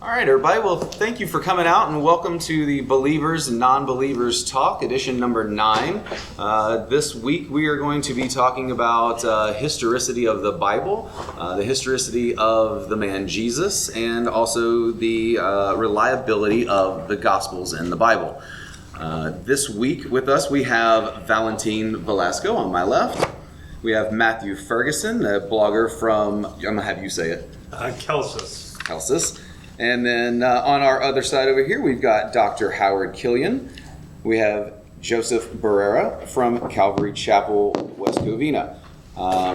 All right, everybody. Well, thank you for coming out and welcome to the Believers and Nonbelievers Talk, edition number 9. This week we are going to be talking about historicity of the Bible, the historicity of the man Jesus, and also the reliability of the Gospels in the Bible. This week with us we have Valentin Velasco on my left. We have Matthew Ferguson, a blogger from, I'm going to have you say it. Kelsis. And then on our other side over here, we've got Dr. Howard Killian. We have Joseph Barrera from Calvary Chapel, West Covina.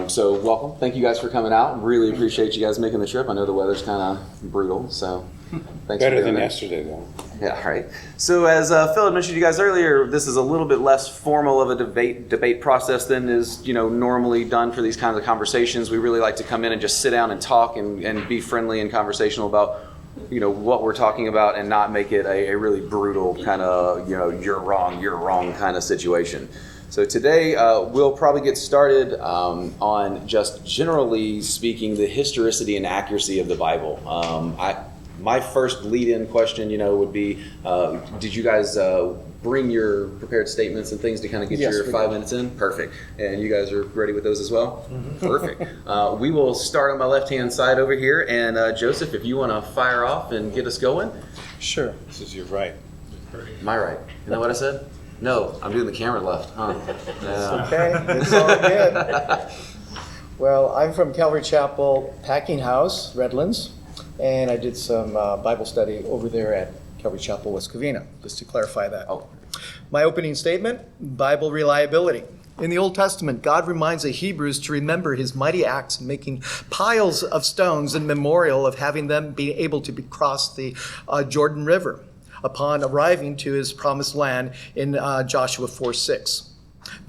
So welcome. Thank you guys for coming out. Really appreciate you guys making the trip. I know the weather's kind of brutal, so thanks Better for doing than it. yesterday, though. Yeah, right. So as Phil had mentioned to you guys earlier, this is a little bit less formal of a debate process than is normally done for these kinds of conversations. We really like to come in and just sit down and talk and be friendly and conversational about what we're talking about and not make it a really brutal kind of, you're wrong kind of situation. So today we'll probably get started on just generally speaking the historicity and accuracy of the Bible. My first lead-in question, would be, did you guys bring your prepared statements and things to kind of get your 5 minutes in? Perfect. And you guys are ready with those as well? Mm-hmm. Perfect. We will start on my left-hand side over here. And Joseph, if you want to fire off and get us going. Sure. This is your right. My right. You know what I said? No, I'm doing the camera left. Huh? Yeah. Okay, it's all good. Well, I'm from Calvary Chapel Packing House, Redlands, and I did some Bible study over there at Calvary Chapel, West Covina, just to clarify that. Oh. My opening statement, Bible reliability. In the Old Testament, God reminds the Hebrews to remember his mighty acts, making piles of stones in memorial of having them be able to cross the Jordan River upon arriving to his promised land in Joshua 4:6.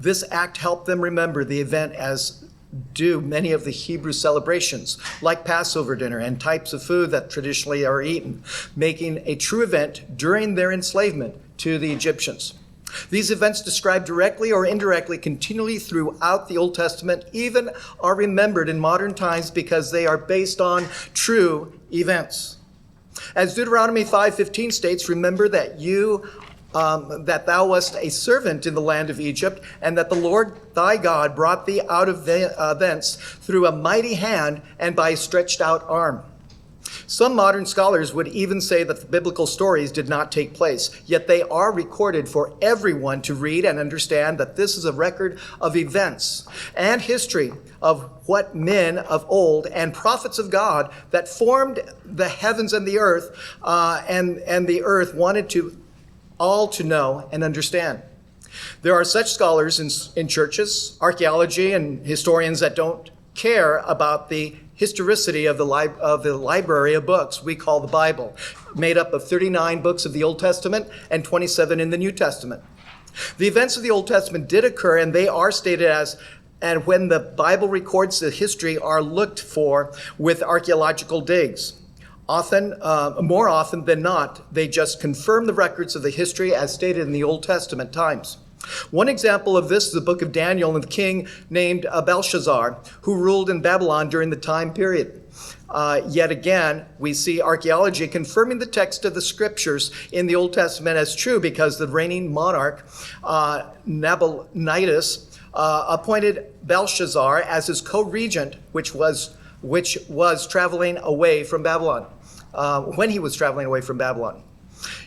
This act helped them remember the event as do many of the Hebrew celebrations, like Passover dinner and types of food that traditionally are eaten, making a true event during their enslavement to the Egyptians. These events described directly or indirectly continually throughout the Old Testament even are remembered in modern times because they are based on true events. As Deuteronomy 5:15 states, remember that that thou wast a servant in the land of Egypt, and that the Lord thy God brought thee out of thence through a mighty hand and by a stretched out arm. Some modern scholars would even say that the biblical stories did not take place, yet they are recorded for everyone to read and understand that this is a record of events and history of what men of old and prophets of God that formed the heavens and the earth and the earth wanted to all to know and understand. There are such scholars in churches, archaeology, and historians that don't care about the historicity of the library of books we call the Bible, made up of 39 books of the Old Testament and 27 in the New Testament. The events of the Old Testament did occur, and they are stated as, and when the Bible records the history, are looked for with archaeological digs. More often than not, they just confirm the records of the history as stated in the Old Testament times. One example of this is the book of Daniel and the king named Belshazzar, who ruled in Babylon during the time period. Yet again, we see archaeology confirming the text of the scriptures in the Old Testament as true because the reigning monarch, Nabonidus, appointed Belshazzar as his co-regent, which was traveling away from Babylon, when he was traveling away from Babylon.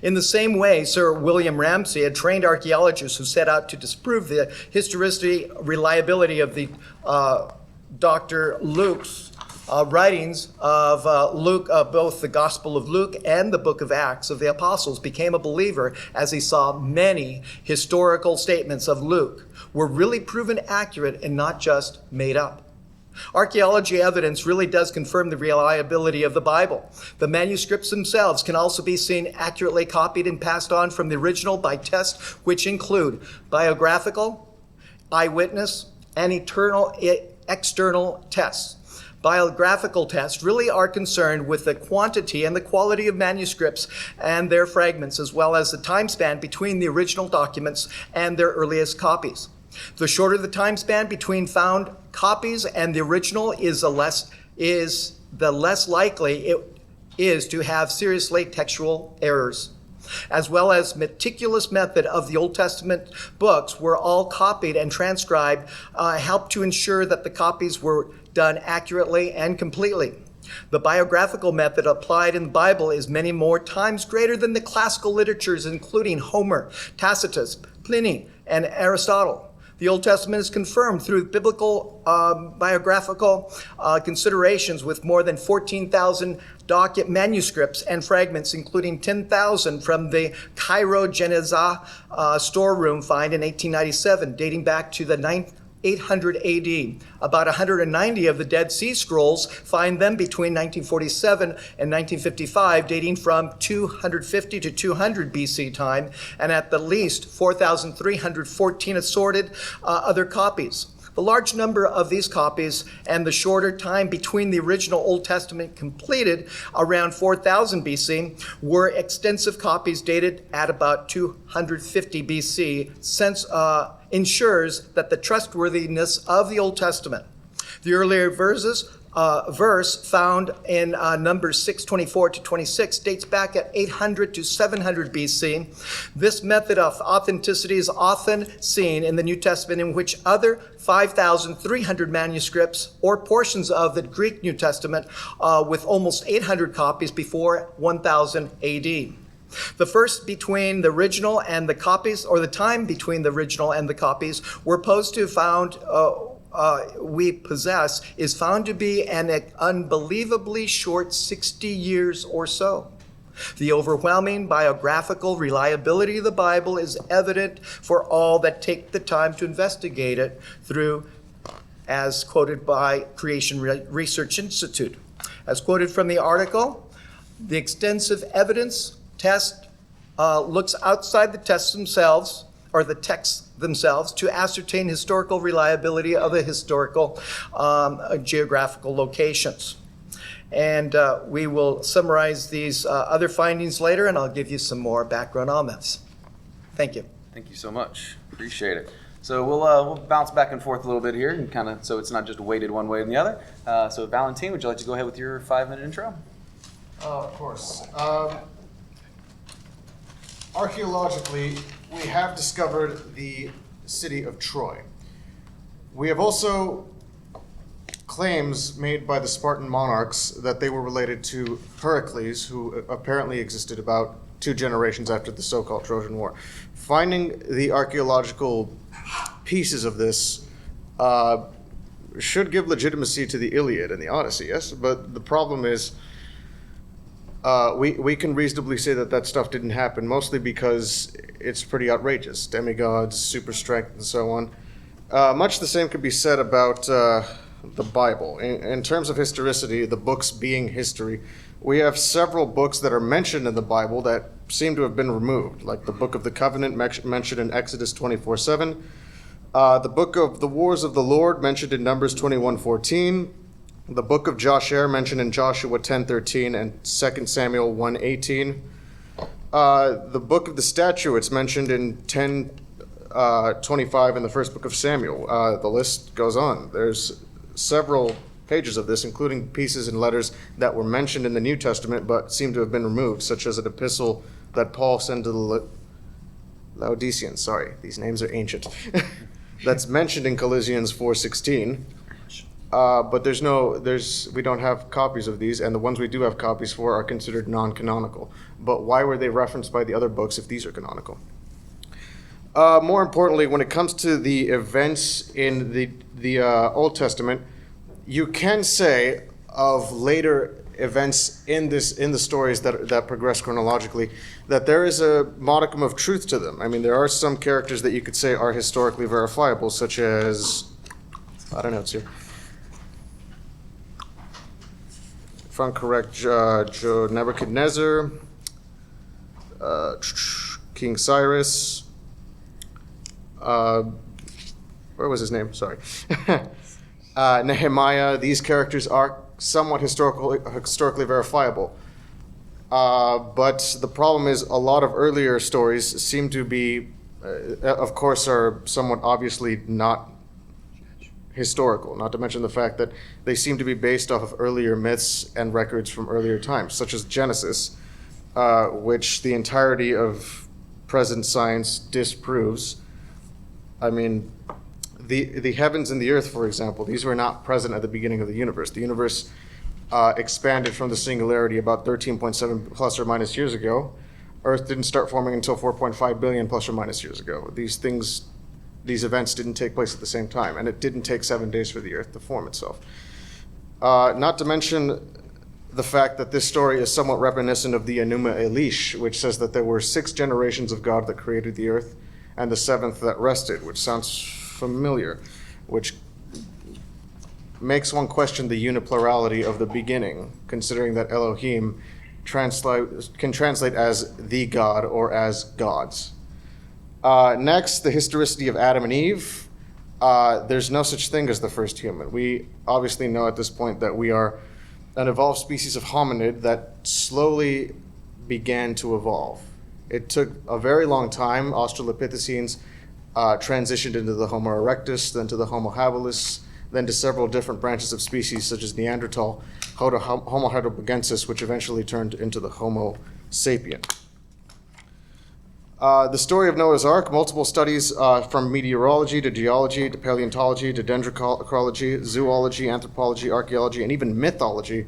In the same way, Sir William Ramsay, a trained archaeologist who set out to disprove the historicity, reliability of the Dr. Luke's writings of both the Gospel of Luke and the book of Acts of the Apostles, became a believer as he saw many historical statements of Luke were really proven accurate and not just made up. Archaeology evidence really does confirm the reliability of the Bible. The manuscripts themselves can also be seen accurately copied and passed on from the original by tests which include biographical, eyewitness, and external tests. Biographical tests really are concerned with the quantity and the quality of manuscripts and their fragments, as well as the time span between the original documents and their earliest copies. The shorter the time span between found copies and the original is the less likely is to have seriously textual errors, as well as meticulous method of the Old Testament books were all copied and transcribed, helped to ensure that the copies were done accurately and completely. The biographical method applied in the Bible is many more times greater than the classical literatures, including Homer, Tacitus, Pliny, and Aristotle. The Old Testament is confirmed through biblical biographical considerations with more than 14,000 manuscripts and fragments, including 10,000 from the Cairo Geniza storeroom find in 1897, dating back to the 800 AD. About 190 of the Dead Sea Scrolls find them between 1947 and 1955, dating from 250 to 200 BC time, and at the least 4,314 assorted other copies. The large number of these copies and the shorter time between the original Old Testament completed around 4000 BC were extensive copies dated at about 250 BC, since ensures that the trustworthiness of the Old Testament. The earlier verse found in Numbers 6:24 to 26 dates back at 800 to 700 BC. This method of authenticity is often seen in the New Testament, in which other 5,300 manuscripts or portions of the Greek New Testament with almost 800 copies before 1000 AD. The first between the original and the copies, or the time between the original and the copies, we're supposed to found we possess is found to be an unbelievably short 60 years or so. The overwhelming biographical reliability of the Bible is evident for all that take the time to investigate it through, as quoted by Creation Research Institute. As quoted from the article, the extensive evidence test looks outside the tests themselves, or the texts themselves, to ascertain historical reliability of the historical geographical locations. And we will summarize these other findings later, and I'll give you some more background on this. Thank you. Thank you so much. Appreciate it. So we'll bounce back and forth a little bit here, and kind of so it's not just weighted one way or the other. So Valentin, would you like to go ahead with your 5-minute intro? Of course. Archaeologically, we have discovered the city of Troy. We have also claims made by the Spartan monarchs that they were related to Heracles, who apparently existed about 2 generations after the so-called Trojan War. Finding the archaeological pieces of this should give legitimacy to the Iliad and the Odyssey, yes? But the problem is, we can reasonably say that stuff didn't happen, mostly because it's pretty outrageous. Demigods, super strength, and so on. Much the same could be said about the Bible. In terms of historicity, the books being history, we have several books that are mentioned in the Bible that seem to have been removed, like the Book of the Covenant mentioned in Exodus 24:7, the Book of the Wars of the Lord mentioned in Numbers 21:14, the Book of Joshua mentioned in Joshua 10:13 and 2 Samuel 1:18. The Book of the Statutes mentioned in 10:25 in the first book of Samuel. The list goes on. There's several pages of this, including pieces and letters that were mentioned in the New Testament but seem to have been removed, such as an epistle that Paul sent to the Laodiceans. Sorry, these names are ancient. That's mentioned in Colossians 4:16. But we don't have copies of these, and the ones we do have copies for are considered non-canonical. But why were they referenced by the other books if these are canonical? More importantly, when it comes to the events in the Old Testament, you can say of later events in the stories that progress chronologically that there is a modicum of truth to them. I mean, there are some characters that you could say are historically verifiable, such as, I don't know, it's here. If I'm correct, Nebuchadnezzar, King Cyrus, where was his name? Sorry. Nehemiah. These characters are somewhat historically verifiable. But the problem is a lot of earlier stories seem to be, of course, are somewhat obviously not historical, not to mention the fact that they seem to be based off of earlier myths and records from earlier times, such as Genesis, which the entirety of present science disproves. I mean, the heavens and the earth, for example, these were not present at the beginning of the universe. The universe expanded from the singularity about 13.7 plus or minus years ago. Earth didn't start forming until 4.5 billion plus or minus years ago. These events didn't take place at the same time, and it didn't take 7 days for the Earth to form itself. Not to mention the fact that this story is somewhat reminiscent of the Enuma Elish, which says that there were 6 generations of God that created the Earth, and the 7th that rested, which sounds familiar, which makes one question the uniplurality of the beginning, considering that Elohim can translate as the God or as gods. Next, the historicity of Adam and Eve. There's no such thing as the first human. We obviously know at this point that we are an evolved species of hominid that slowly began to evolve. It took a very long time. Australopithecines transitioned into the Homo erectus, then to the Homo habilis, then to several different branches of species such as Neanderthal, Homo heidelbergensis, which eventually turned into the Homo sapien. The story of Noah's Ark, multiple studies from meteorology to geology to paleontology to dendrology, zoology, anthropology, archaeology, and even mythology.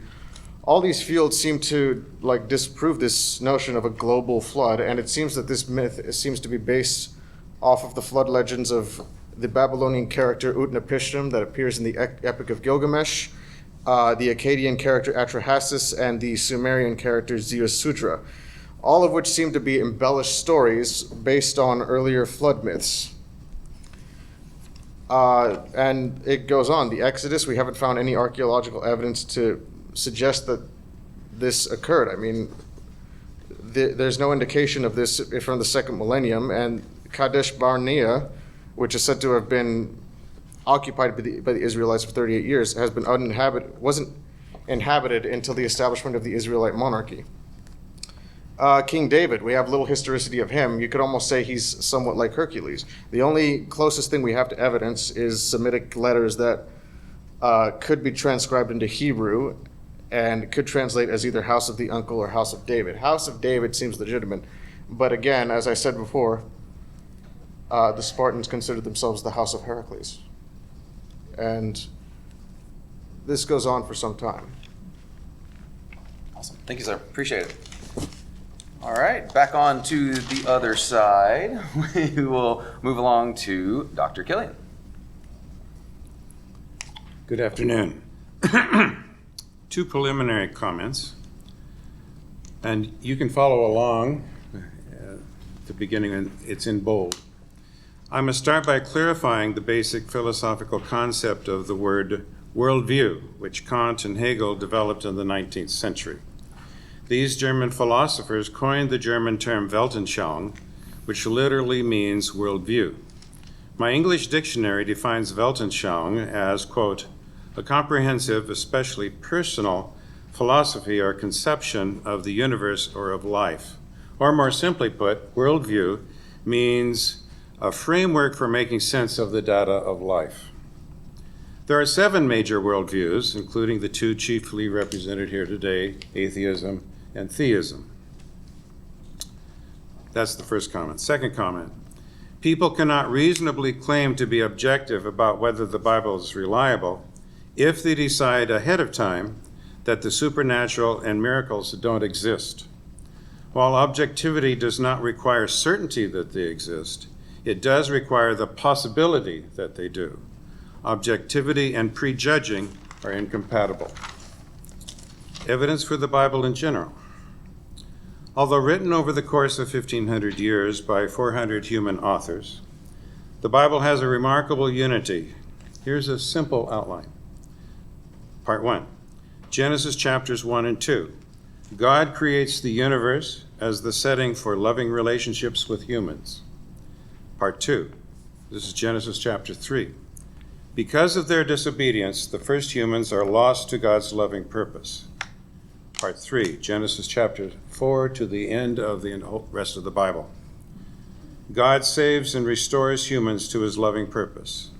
All these fields seem to disprove this notion of a global flood, and it seems that this myth seems to be based off of the flood legends of the Babylonian character Utnapishtim that appears in the Epic of Gilgamesh, the Akkadian character Atrahasis, and the Sumerian character Ziusudra, all of which seem to be embellished stories based on earlier flood myths. And it goes on. The Exodus, we haven't found any archaeological evidence to suggest that this occurred. I mean, there's no indication of this from the second millennium, and Kadesh Barnea, which is said to have been occupied by the Israelites for 38 years, wasn't inhabited until the establishment of the Israelite monarchy. King David, we have little historicity of him. You could almost say he's somewhat like Hercules. The only closest thing we have to evidence is Semitic letters that could be transcribed into Hebrew and could translate as either House of the Uncle or House of David. House of David seems legitimate, but again, as I said before, the Spartans considered themselves the House of Heracles. And this goes on for some time. Awesome. Thank you, sir. Appreciate it. All right, back on to the other side. We will move along to Dr. Killian. Good afternoon. 2 preliminary comments. And you can follow along at the beginning, and it's in bold. I must start by clarifying the basic philosophical concept of the word worldview, which Kant and Hegel developed in the 19th century. These German philosophers coined the German term Weltanschauung, which literally means worldview. My English dictionary defines Weltanschauung as, quote, a comprehensive, especially personal, philosophy or conception of the universe or of life. Or more simply put, worldview means a framework for making sense of the data of life. There are 7 major worldviews, including the 2 chiefly represented here today, atheism and theism. That's the first comment. Second comment, people cannot reasonably claim to be objective about whether the Bible is reliable if they decide ahead of time that the supernatural and miracles don't exist. While objectivity does not require certainty that they exist, it does require the possibility that they do. Objectivity and prejudging are incompatible. Evidence for the Bible in general. Although written over the course of 1,500 years by 400 human authors, the Bible has a remarkable unity. Here's a simple outline. Part 1, Genesis chapters 1 and 2. God creates the universe as the setting for loving relationships with humans. Part 2, this is Genesis chapter 3. Because of their disobedience, the first humans are lost to God's loving purpose. Part 3, Genesis chapter 4 to the end of the rest of the Bible. God saves and restores humans to his loving purpose.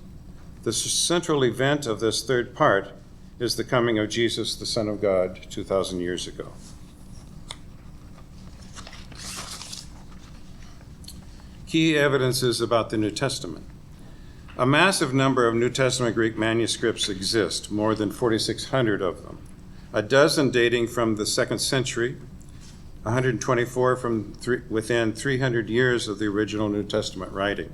The central event of this third part is the coming of Jesus, the Son of God, 2,000 years ago. Key evidences about the New Testament. A massive number of New Testament Greek manuscripts exist, more than 4,600 of them. A dozen dating from the 2nd century, 124 from within 300 years of the original New Testament writing.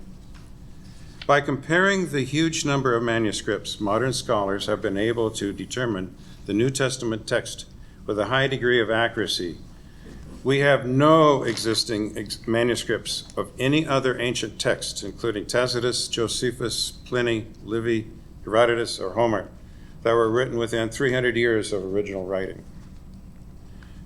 By comparing the huge number of manuscripts, modern scholars have been able to determine the New Testament text with a high degree of accuracy. We have no existing manuscripts of any other ancient texts, including Tacitus, Josephus, Pliny, Livy, Herodotus, or Homer, that were written within 300 years of original writing.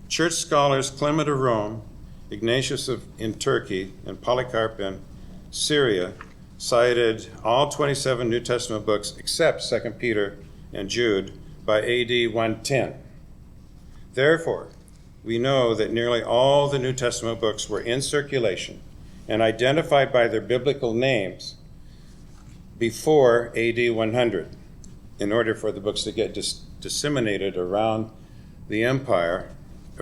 Church scholars Clement of Rome, Ignatius in Turkey, and Polycarp in Syria cited all 27 New Testament books except 2 Peter and Jude by AD 110. Therefore, we know that nearly all the New Testament books were in circulation and identified by their biblical names before AD 100 in order for the books to get disseminated around the empire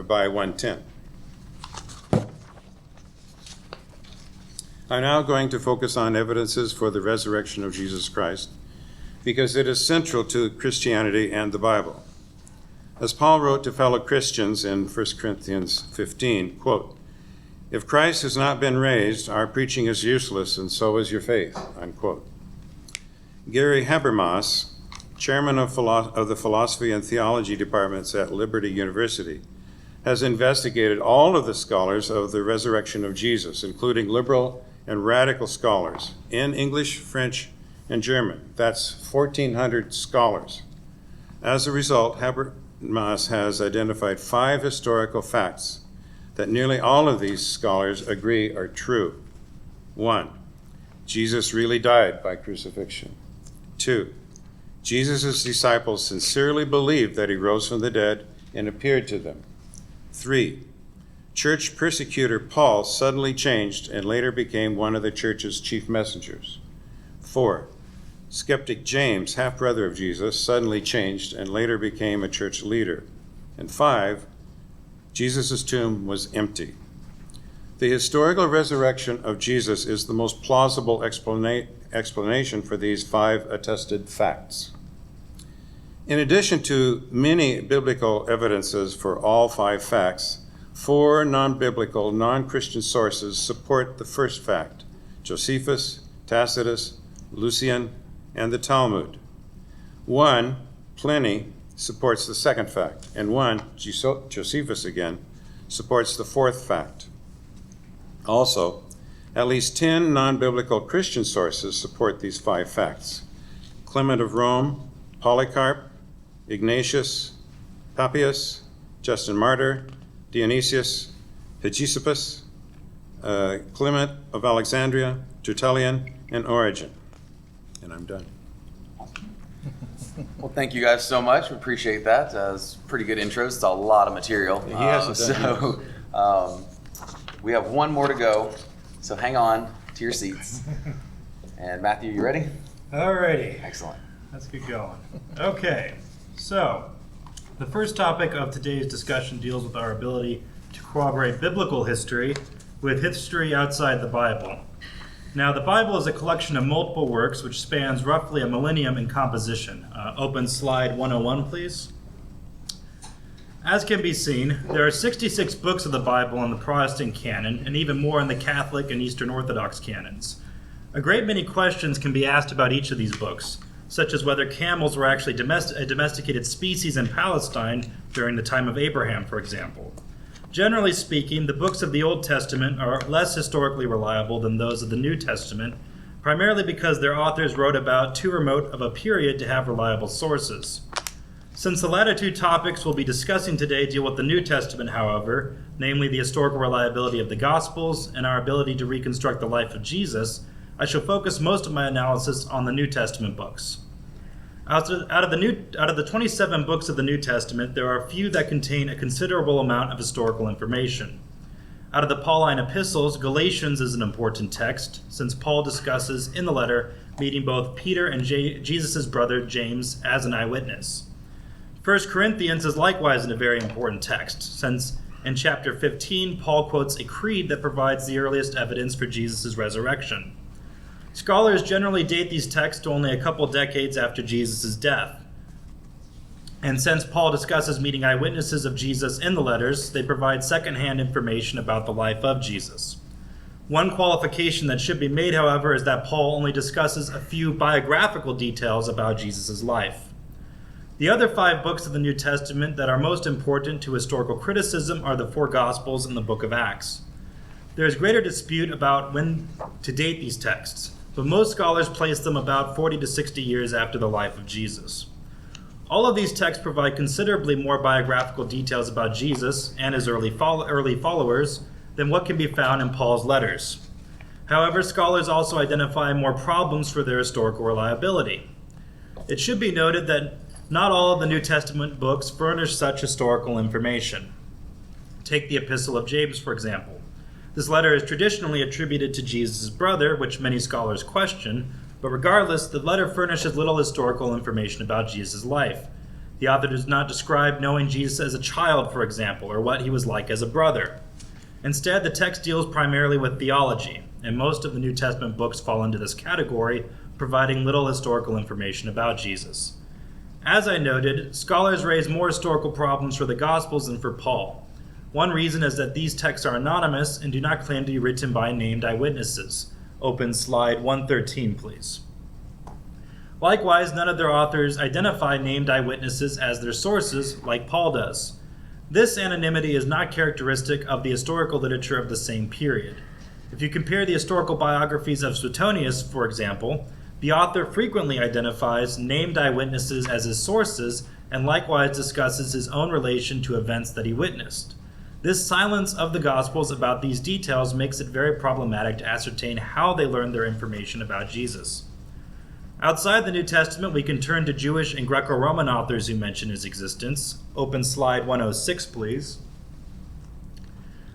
by 110. I'm now going to focus on evidences for the resurrection of Jesus Christ because it is central to Christianity and the Bible. As Paul wrote to fellow Christians in 1 Corinthians 15, quote, "If Christ has not been raised, our preaching is useless, and so is your faith," unquote. Gary Habermas, chairman of the philosophy and theology departments at Liberty University, has investigated all of the scholars of the resurrection of Jesus, including liberal and radical scholars in English, French, and German. That's 1,400 scholars. As a result, Habermas has identified 5 historical facts that nearly all of these scholars agree are true. 1, Jesus really died by crucifixion. 2, Jesus' disciples sincerely believed that he rose from the dead and appeared to them. 3, church persecutor Paul suddenly changed and later became one of the church's chief messengers. 4, skeptic James, half-brother of Jesus, suddenly changed and later became a church leader. And 5, Jesus' tomb was empty. The historical resurrection of Jesus is the most plausible explanation for these 5 attested facts. In addition to many biblical evidences for all 5 facts, 4 non-biblical, non-Christian sources support the first fact: Josephus, Tacitus, Lucian, and the Talmud. 1, Pliny, supports the second fact, and 1, Josephus again, supports the fourth fact. Also, at least 10 non-biblical Christian sources support these 5 facts: Clement of Rome, Polycarp, Ignatius, Papias, Justin Martyr, Dionysius, Hegesippus, Clement of Alexandria, Tertullian, and Origen. And I'm done. Well, thank you guys so much. We appreciate that. It's pretty good intros. It's a lot of material. He hasn't done We have one more to go, so hang on to your seats. And Matthew, you ready? Alrighty, Excellent. let's get going. Okay, so the first topic of today's discussion deals with our ability to corroborate biblical history with history outside the Bible. Now, the Bible is a collection of multiple works which spans roughly a millennium in composition. Open slide 101, please. As can be seen, there are 66 books of the Bible in the Protestant canon, and even more in the Catholic and Eastern Orthodox canons. A great many questions can be asked about each of these books, such as whether camels were actually a domesticated species in Palestine during the time of Abraham, for example. Generally speaking, the books of the Old Testament are less historically reliable than those of the New Testament, primarily because their authors wrote about too remote of a period to have reliable sources. Since the latter 2 topics we'll be discussing today deal with the New Testament, however, namely the historical reliability of the Gospels and our ability to reconstruct the life of Jesus, I shall focus most of my analysis on the New Testament books. Out of the 27 books of the New Testament, there are a few that contain a considerable amount of historical information. Out of the Pauline epistles, Galatians is an important text, since Paul discusses in the letter meeting both Peter and Jesus' brother James as an eyewitness. 1 Corinthians is likewise a very important text, since in chapter 15, Paul quotes a creed that provides the earliest evidence for Jesus' resurrection. Scholars generally date these texts to only a couple decades after Jesus' death. And since Paul discusses meeting eyewitnesses of Jesus in the letters, they provide secondhand information about the life of Jesus. One qualification that should be made, however, is that Paul only discusses a few biographical details about Jesus' life. The other 5 books of the New Testament that are most important to historical criticism are the 4 Gospels and the book of Acts. There is greater dispute about when to date these texts, but most scholars place them about 40 to 60 years after the life of Jesus. All of these texts provide considerably more biographical details about Jesus and his early followers than what can be found in Paul's letters. However, scholars also identify more problems for their historical reliability. It should be noted that not all of the New Testament books furnish such historical information. Take the Epistle of James, for example. This letter is traditionally attributed to Jesus' brother, which many scholars question, but regardless, the letter furnishes little historical information about Jesus' life. The author does not describe knowing Jesus as a child, for example, or what he was like as a brother. Instead, the text deals primarily with theology, and most of the New Testament books fall into this category, providing little historical information about Jesus. As I noted, scholars raise more historical problems for the Gospels than for Paul. One reason is that these texts are anonymous and do not claim to be written by named eyewitnesses. Open slide 113, please. Likewise, none of their authors identify named eyewitnesses as their sources, like Paul does. This anonymity is not characteristic of the historical literature of the same period. If you compare the historical biographies of Suetonius, for example, the author frequently identifies named eyewitnesses as his sources and likewise discusses his own relation to events that he witnessed. This silence of the Gospels about these details makes it very problematic to ascertain how they learned their information about Jesus. Outside the New Testament, we can turn to Jewish and Greco-Roman authors who mention his existence. Open slide 106, please.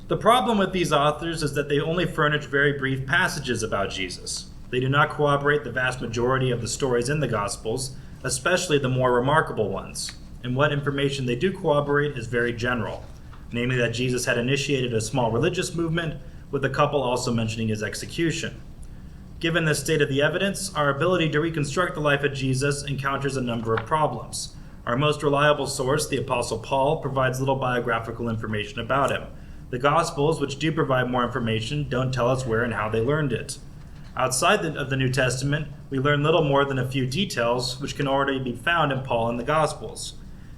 The problem with these authors is that they only furnish very brief passages about Jesus. They do not corroborate the vast majority of the stories in the Gospels, especially the more remarkable ones. And what information they do corroborate is very general, namely that Jesus had initiated a small religious movement, with a couple also mentioning his execution. Given this state of the evidence, our ability to reconstruct the life of Jesus encounters a number of problems. Our most reliable source, the Apostle Paul, provides little biographical information about him. The Gospels, which do provide more information, don't tell us where and how they learned it. Outside of the New Testament, we learn little more than a few details, which can already be found in Paul and the Gospels.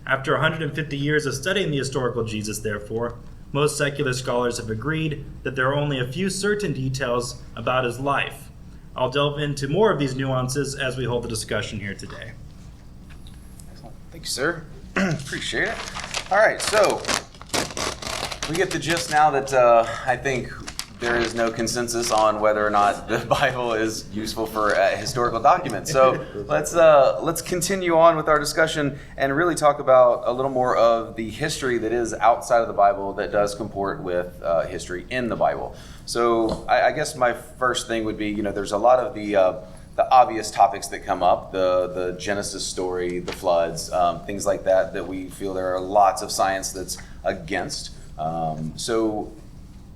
After 150 years of studying the historical Jesus, therefore, most secular scholars have agreed that there are only a few certain details about his life. I'll delve into more of these nuances as we hold the discussion here today. Excellent. Thank you, sir. Appreciate it. All right, so we get the gist now that I think there is no consensus on whether or not the Bible is useful for historical documents. So let's continue on with our discussion and really talk about a little more of the history that is outside of the Bible that does comport with history in the Bible. So I guess my first thing would be, there's a lot of the obvious topics that come up, the Genesis story, the floods, things like that we feel there are lots of science that's against. So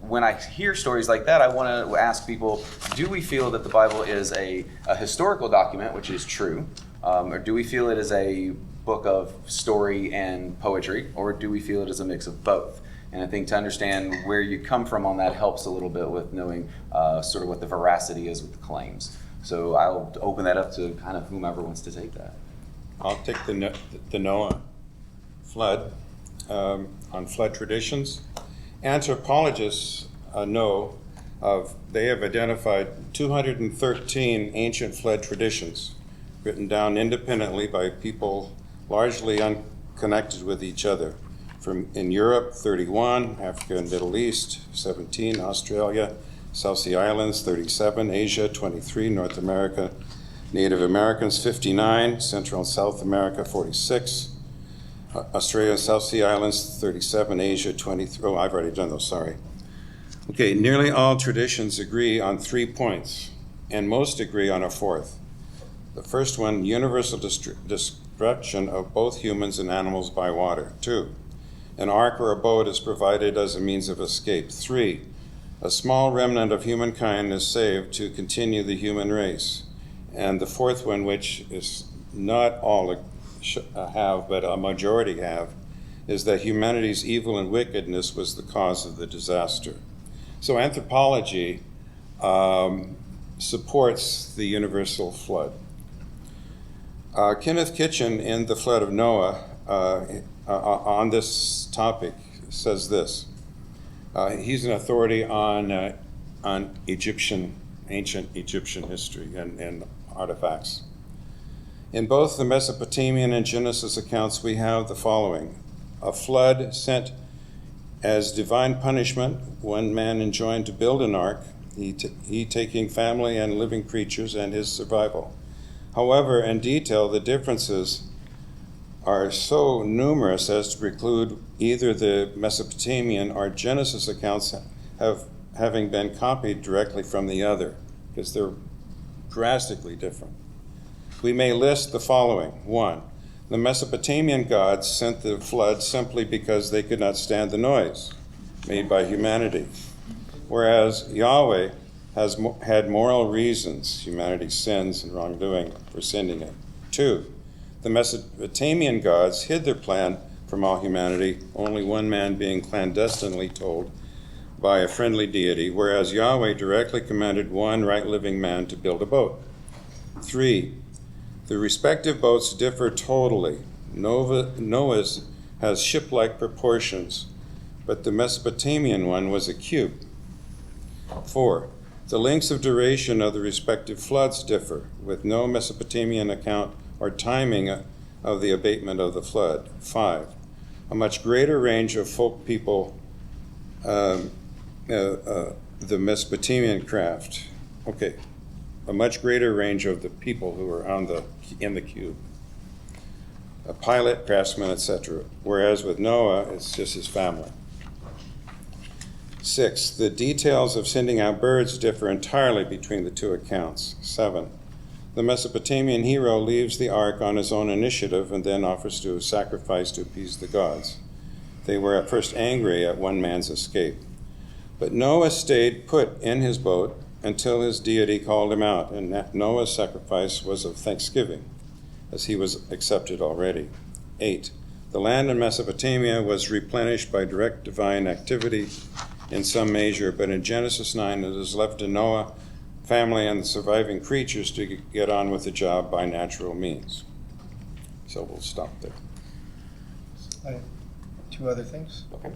when I hear stories like that, I want to ask people, do we feel that the Bible is a historical document, which is true, or do we feel it is a book of story and poetry, or do we feel it is a mix of both? And I think to understand where you come from on that helps a little bit with knowing sort of what the veracity is with the claims. So I'll open that up to kind of whomever wants to take that. I'll take the Noah flood, on flood traditions. Anthropologists they have identified 213 ancient flood traditions written down independently by people largely unconnected with each other. In Europe, 31, Africa and Middle East, 17, Australia, South Sea Islands, 37, Asia, 23, North America, Native Americans, 59, Central and South America, 46, Australia and South Sea Islands, 37, Asia, 23. Oh, I've already done those, sorry. Okay, nearly all traditions agree on 3 points, and most agree on a fourth. The first one, universal destruction of both humans and animals by water. 2, an ark or a boat is provided as a means of escape. 3, a small remnant of humankind is saved to continue the human race. And the fourth one, which is not all have, but a majority have, is that humanity's evil and wickedness was the cause of the disaster. So anthropology supports the universal flood. Kenneth Kitchen in The Flood of Noah on this topic says this. He's an authority on ancient Egyptian history and artifacts. In both the Mesopotamian and Genesis accounts, we have the following. A flood sent as divine punishment, one man enjoined to build an ark, he taking family and living creatures and his survival. However, in detail, the differences are so numerous as to preclude either the Mesopotamian or Genesis accounts having been copied directly from the other, because they're drastically different. We may list the following. 1, the Mesopotamian gods sent the flood simply because they could not stand the noise made by humanity, whereas Yahweh had moral reasons, humanity's sins and wrongdoing, for sending it. 2, the Mesopotamian gods hid their plan from all humanity, only one man being clandestinely told by a friendly deity, whereas Yahweh directly commanded one right living man to build a boat. 3, the respective boats differ totally. Noah's has ship-like proportions, but the Mesopotamian one was a cube. 4, the lengths of duration of the respective floods differ, with no Mesopotamian account or timing of the abatement of the flood. 5, a much greater range of folk people, the Mesopotamian craft. Okay, a much greater range of the people who were in the cube. A pilot, craftsman, etc. Whereas with Noah, it's just his family. 6, the details of sending out birds differ entirely between the two accounts. 7, the Mesopotamian hero leaves the ark on his own initiative and then offers to sacrifice to appease the gods. They were at first angry at one man's escape. But Noah stayed put in his boat until his deity called him out, and Noah's sacrifice was of thanksgiving, as he was accepted already. 8, the land in Mesopotamia was replenished by direct divine activity in some measure, but in Genesis 9 it is left to Noah, family, and the surviving creatures to get on with the job by natural means. So we'll stop there. I have 2 other things. Okay.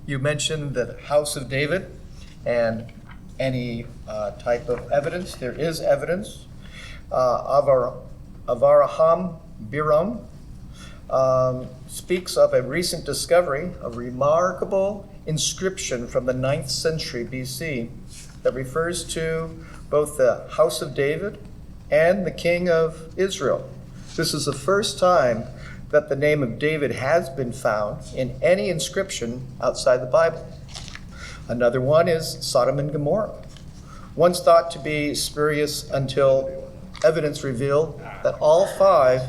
You mentioned the House of David and any type of evidence. There is evidence. Avraham Biram speaks of a recent discovery, a remarkable inscription from the 9th century BC that refers to both the House of David and the King of Israel. This is the first time that the name of David has been found in any inscription outside the Bible. Another one is Sodom and Gomorrah, once thought to be spurious until evidence revealed that all 5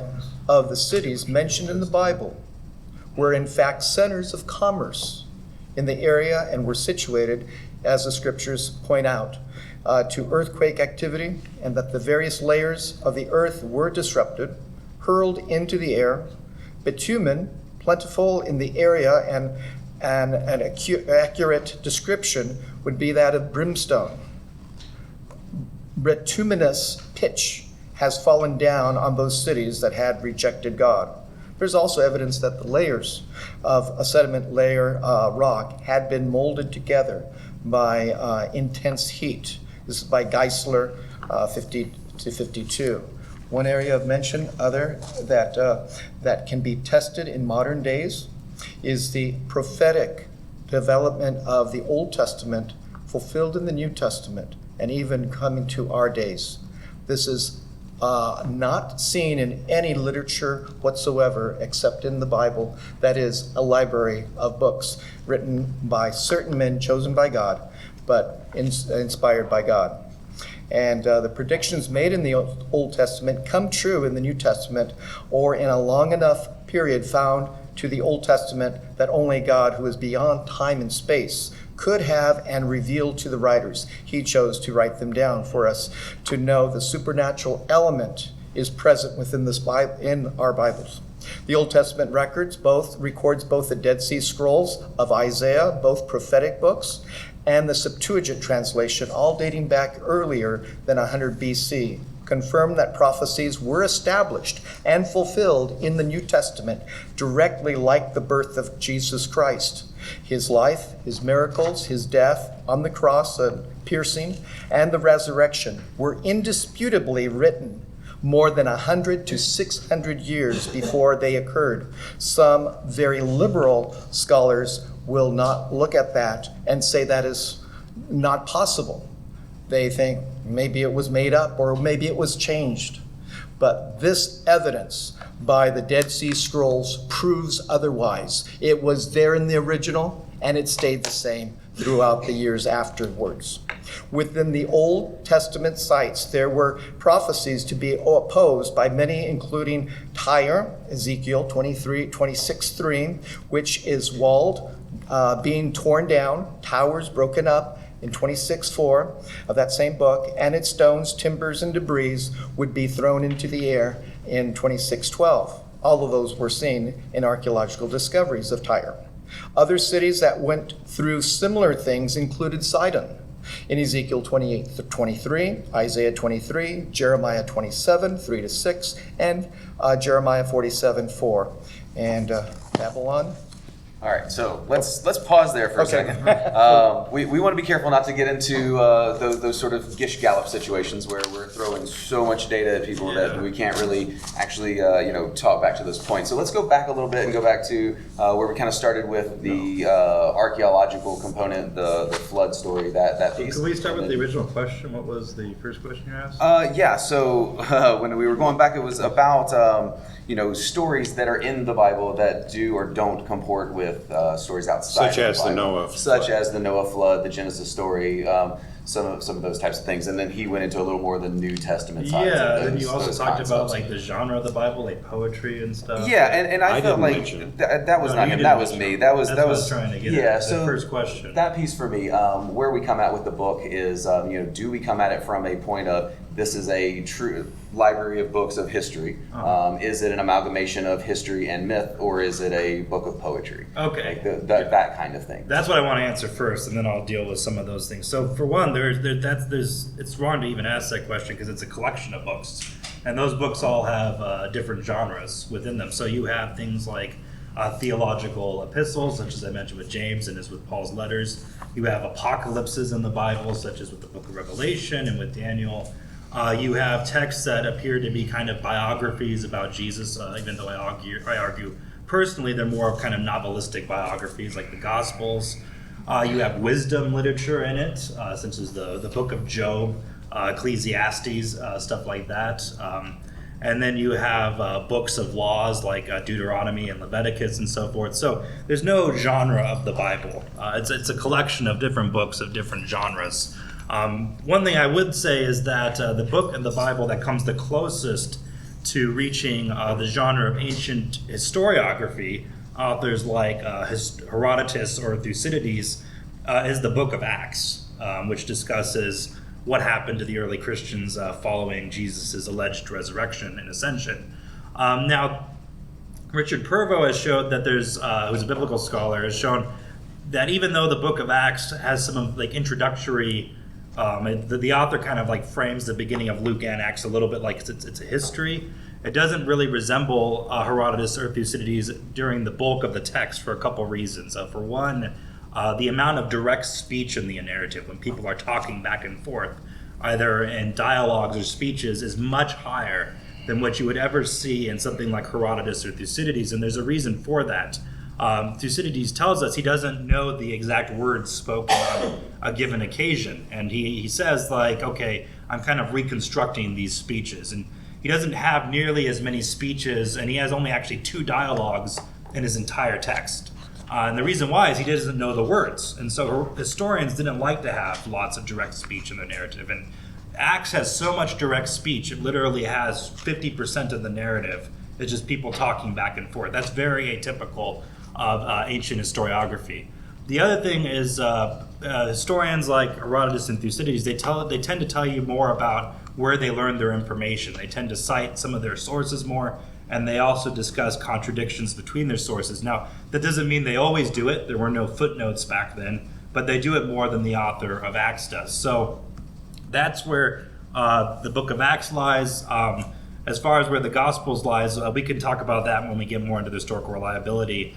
of the cities mentioned in the Bible were in fact centers of commerce in the area and were situated, as the scriptures point out, to earthquake activity, and that the various layers of the earth were disrupted, hurled into the air. Bitumen, plentiful in the area, and an accurate description would be that of brimstone. Bituminous pitch has fallen down on those cities that had rejected God. There's also evidence that the layers of a sediment layer rock had been molded together by intense heat. This is by Geisler, 50 to 52. One area of mention that can be tested in modern days is the prophetic development of the Old Testament fulfilled in the New Testament and even coming to our days. This is not seen in any literature whatsoever except in the Bible. That is a library of books written by certain men chosen by God, but inspired by God. And the predictions made in the Old Testament come true in the New Testament, or in a long enough period found to the Old Testament that only God, who is beyond time and space, could have and revealed to the writers. He chose to write them down for us to know the supernatural element is present within this Bible, in our Bibles. The Old Testament records records both the Dead Sea Scrolls of Isaiah, both prophetic books, and the Septuagint translation, all dating back earlier than 100 BC, confirm that prophecies were established and fulfilled in the New Testament directly like the birth of Jesus Christ. His life, his miracles, his death on the cross and piercing, and the resurrection were indisputably written more than 100 to 600 years before they occurred. Some very liberal scholars will not look at that and say that is not possible. They think maybe it was made up or maybe it was changed. But this evidence by the Dead Sea Scrolls proves otherwise. It was there in the original, and it stayed the same throughout the years afterwards. Within the Old Testament sites, there were prophecies to be opposed by many, including Tyre, Ezekiel 26:3, which is walled, being torn down, towers broken up, in 26:4 of that same book, and its stones, timbers, and debris would be thrown into the air in 26:12. All of those were seen in archaeological discoveries of Tyre. Other cities that went through similar things included Sidon in Ezekiel 28:23, Isaiah 23, Jeremiah 27, 3-6, and Jeremiah 47:4. And Babylon. All right, so let's pause there for a second. We want to be careful not to get into those sort of Gish Gallop situations where we're throwing so much data at people that we can't really actually talk back to those points. So let's go back a little bit and go back to where we kind of started with the archaeological component, the flood story, that piece. Can we start with the original question? What was the first question you asked? Yeah, so when we were going back, it was about stories that are in the Bible that do or don't comport with stories outside Such as the Noah flood. Such as the Noah flood, the Genesis story, some of those types of things. And then he went into a little more of the New Testament side. Yeah, and you also talked about like the genre of the Bible, like poetry and stuff. Yeah, and I felt like that was not him, that was me. That was trying to get yeah, at. so the first question. That piece for me, where we come at with the book is, do we come at it from a point of this is a true library of books of history? Is it an amalgamation of history and myth, or is it a book of poetry? Okay. Like that kind of thing. That's what I want to answer first, and then I'll deal with some of those things. So for one, it's wrong to even ask that question because it's a collection of books, and those books all have different genres within them. So you have things like theological epistles, such as I mentioned with James and as with Paul's letters. You have apocalypses in the Bible, such as with the book of Revelation and with Daniel. You have texts that appear to be kind of biographies about Jesus, even though I argue personally they're more of kind of novelistic biographies like the Gospels. You have wisdom literature in it, such as the book of Job, Ecclesiastes, stuff like that. And then you have books of laws like Deuteronomy and Leviticus and so forth. So there's no genre of the Bible. It's a collection of different books of different genres. One thing I would say is that the book in the Bible that comes the closest to reaching the genre of ancient historiography, authors like Herodotus or Thucydides, is the book of Acts, which discusses what happened to the early Christians following Jesus' alleged resurrection and ascension. Now, Richard Purvo has showed that who's a biblical scholar, has shown that even though the book of Acts has some like introductory, the author kind of like frames the beginning of Luke and Acts a little bit like it's a history. It doesn't really resemble Herodotus or Thucydides during the bulk of the text for a couple reasons. For one, the amount of direct speech in the narrative when people are talking back and forth, either in dialogues or speeches, is much higher than what you would ever see in something like Herodotus or Thucydides, and there's a reason for that. Thucydides tells us he doesn't know the exact words spoken on a given occasion, and he says like, okay, I'm kind of reconstructing these speeches, and he doesn't have nearly as many speeches, and he has only actually 2 dialogues in his entire text. And the reason why is he doesn't know the words, and so historians didn't like to have lots of direct speech in their narrative, and Acts has so much direct speech, it literally has 50% of the narrative. It's just people talking back and forth. That's very atypical of ancient historiography. The other thing is historians like Herodotus and Thucydides, they tend to tell you more about where they learned their information. They tend to cite some of their sources more, and they also discuss contradictions between their sources. Now, that doesn't mean they always do it. There were no footnotes back then, but they do it more than the author of Acts does. So that's where the book of Acts lies. As far as where the Gospels lies, we can talk about that when we get more into the historical reliability.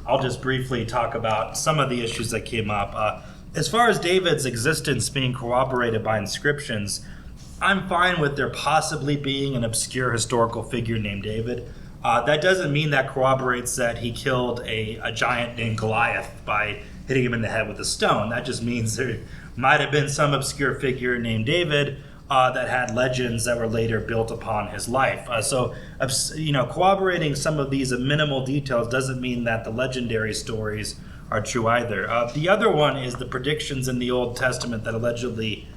I'll just briefly talk about some of the issues that came up. As far as David's existence being corroborated by inscriptions, I'm fine with there possibly being an obscure historical figure named David. That doesn't mean that corroborates that he killed a giant named Goliath by hitting him in the head with a stone. That just means there might have been some obscure figure named David that had legends that were later built upon his life. Corroborating some of these minimal details doesn't mean that the legendary stories are true either. The other one is the predictions in the Old Testament that allegedly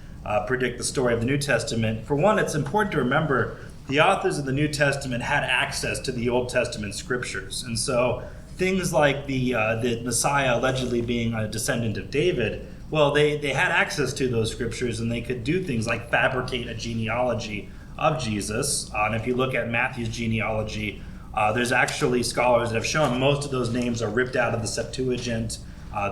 predict the story of the New Testament. For one, it's important to remember the authors of the New Testament had access to the Old Testament scriptures. And so things like the Messiah allegedly being a descendant of David, well, they had access to those scriptures, and they could do things like fabricate a genealogy of Jesus. And if you look at Matthew's genealogy, there's actually scholars that have shown most of those names are ripped out of the Septuagint.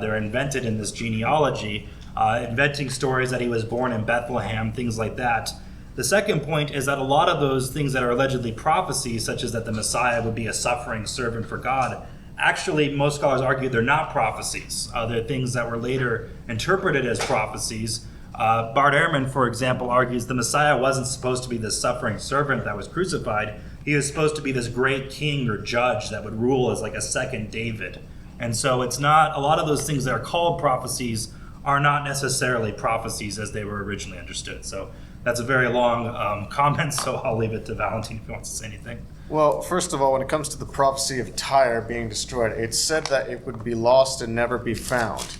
They're invented in this genealogy, inventing stories that he was born in Bethlehem, things like that. The second point is that a lot of those things that are allegedly prophecies, such as that the Messiah would be a suffering servant for God, actually, most scholars argue they're not prophecies. They're things that were later interpreted as prophecies. Bart Ehrman, for example, argues the Messiah wasn't supposed to be this suffering servant that was crucified. He was supposed to be this great king or judge that would rule as like a second David. And so it's not, a lot of those things that are called prophecies are not necessarily prophecies as they were originally understood. So that's a very long comment, so I'll leave it to Valentine if he wants to say anything. Well, first of all, when it comes to the prophecy of Tyre being destroyed, it's said that it would be lost and never be found.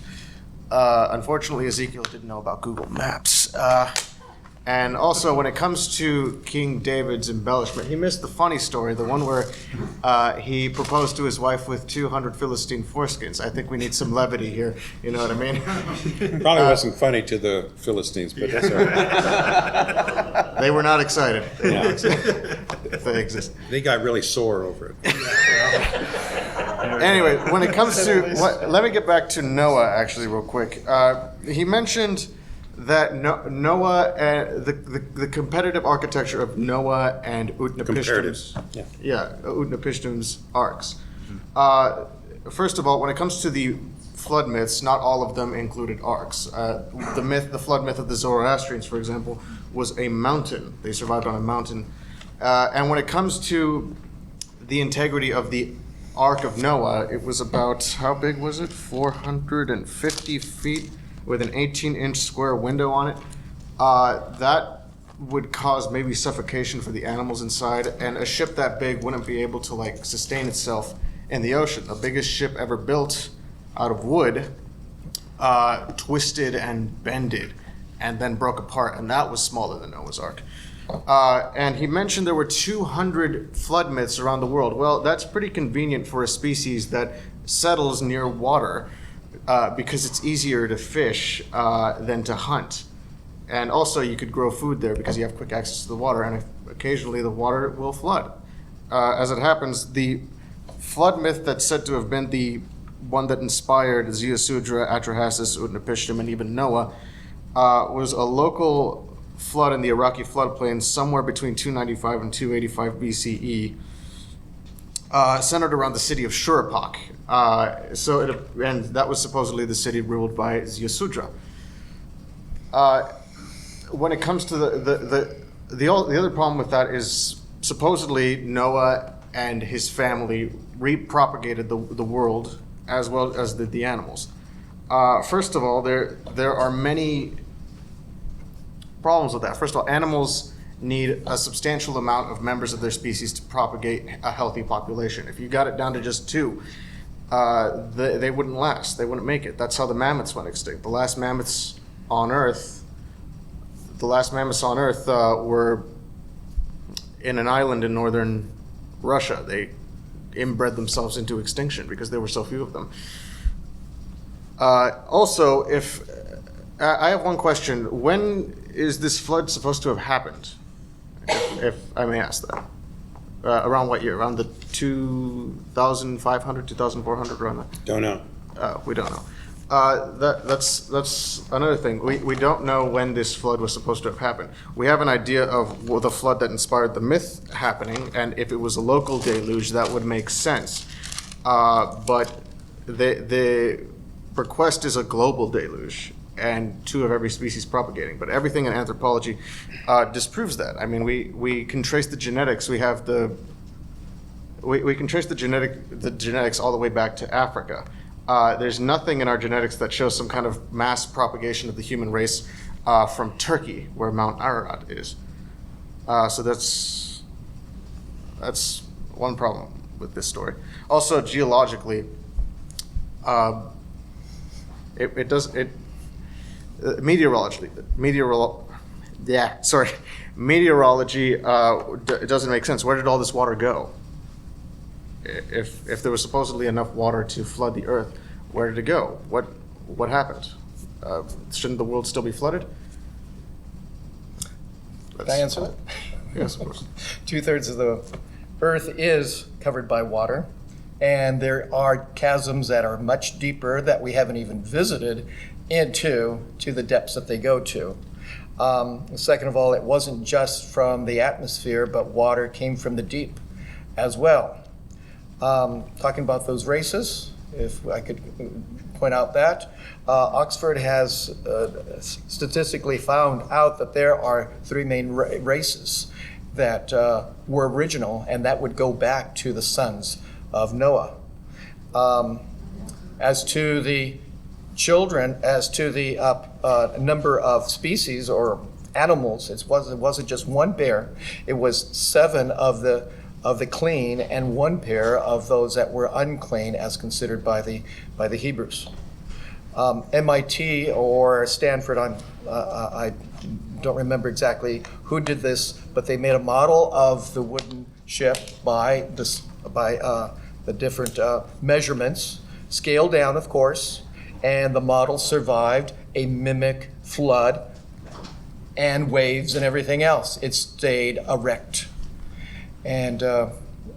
Unfortunately, Ezekiel didn't know about Google Maps. And also, when it comes to King David's embellishment, he missed the funny story, the one where he proposed to his wife with 200 Philistine foreskins. I think we need some levity here, you know what I mean? Probably wasn't funny to the Philistines, but that's all right. They were not excited. Yeah. If they exist. They got really sore over it. Anyway, when it comes to let me get back to Noah actually real quick. He mentioned that Noah and the competitive architecture of Noah and Utnapishtim's Utnapishtim's arcs. First of all, when it comes to the flood myths, not all of them included arcs. The flood myth of the Zoroastrians, for example, was a mountain. They survived on a mountain. And when it comes to the integrity of the Ark of Noah, it was about, how big was it? 450 feet with an 18-inch square window on it. That would cause maybe suffocation for the animals inside, and a ship that big wouldn't be able to sustain itself in the ocean. The biggest ship ever built out of wood twisted and bended and then broke apart, and that was smaller than Noah's Ark. And he mentioned there were 200 flood myths around the world. Well, that's pretty convenient for a species that settles near water because it's easier to fish than to hunt. And also you could grow food there because you have quick access to the water, and occasionally the water will flood. As it happens, the flood myth that's said to have been the one that inspired Ziusudra, Atrahasis, Utnapishtim, and even Noah was a local flood in the Iraqi floodplain somewhere between 295 and 285 BCE, centered around the city of Shuruppak. And that was supposedly the city ruled by Ziusudra. When it comes to the other problem with that is supposedly Noah and his family repropagated the world as well as the animals. First of all, there are many problems with that. First of all, animals need a substantial amount of members of their species to propagate a healthy population. If you got it down to just two, they wouldn't last. They wouldn't make it. That's how the mammoths went extinct. The last mammoths on Earth, the last mammoths on Earth were in an island in northern Russia. They inbred themselves into extinction because there were so few of them. Also, if I have one question, when is this flood supposed to have happened? If I may ask that. Around what year? Around the 2,500, 2,400, around that? Don't know. We don't know. That's another thing. We don't know when this flood was supposed to have happened. We have an idea of the flood that inspired the myth happening, and if it was a local deluge, that would make sense. But the request is a global deluge, and two of every species propagating. But everything in anthropology disproves that. I mean, we can trace the genetics. We have we can trace the genetics all the way back to Africa. There's nothing in our genetics that shows some kind of mass propagation of the human race from Turkey, where Mount Ararat is. So that's one problem with this story. Also, geologically, meteorology doesn't make sense. Where did all this water go? If there was supposedly enough water to flood the earth, where did it go? What happened? Shouldn't the world still be flooded? Can I answer that? Yes, of course. 2/3 of the earth is covered by water, and there are chasms that are much deeper that we haven't even visited into to the depths that they go to. Second of all, it wasn't just from the atmosphere, but water came from the deep as well. Talking about those races, if I could point out that, Oxford has statistically found out that there are three main races that were original, and that would go back to the sons of Noah. As to the children, as to the number of species or animals, it wasn't just one pair, it was 7 of the clean and 1 pair of those that were unclean as considered by the Hebrews. MIT or Stanford, I don't remember exactly who did this, but they made a model of the wooden ship by the different measurements, scaled down, of course, and the model survived a mimic flood and waves and everything else. It stayed erect. And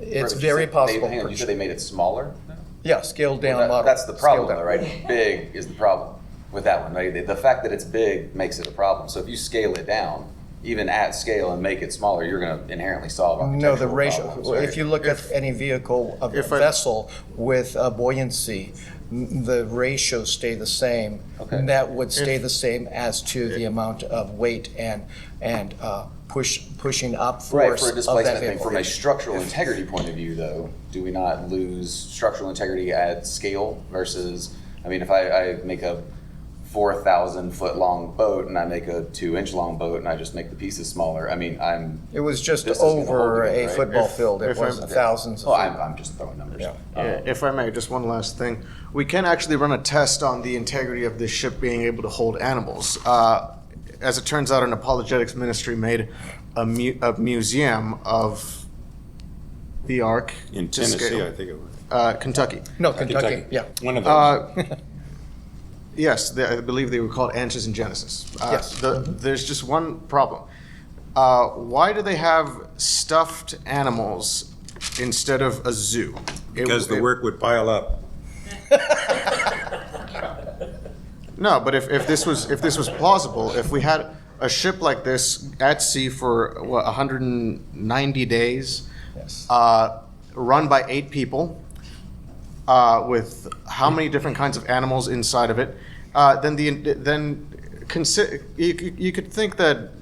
it's very possible. Hang on, you said they made it smaller? Yeah, scaled down model. That's the problem, though, right? Big is the problem with that one, right? The fact that it's big makes it a problem. So if you scale it down, even at scale, and make it smaller, you're going to inherently solve architectural No, the ratio. problems, right? If you look at any vehicle, a vessel with buoyancy, the ratios stay the same. Okay. And that would stay the same as to the amount of weight and pushing up force Right, for a of that displacement thing. vehicle. From a structural integrity point of view, though, do we not lose structural integrity at scale versus, I mean, if I make a 4,000 foot long boat and I make a 2-inch long boat and I just make the pieces smaller, I mean, It was just this is gonna over hold it, a right? football field. It if wasn't I'm- thousands of Oh, feet. I'm just throwing numbers. Yeah. If I may, just one last thing. We can actually run a test on the integrity of this ship being able to hold animals. As it turns out, an apologetics ministry made a museum of the Ark In to Tennessee, scale. I think it was. Kentucky. No, Kentucky. Yeah. One of those. Yes, I believe they were called Answers in Genesis. Yes. There's just one problem. Why do they have stuffed animals instead of a zoo? Because the work would pile up. No, but if this was plausible, if we had a ship like this at sea for 190 days, Yes. run by 8 people, with how many different kinds of animals inside of it,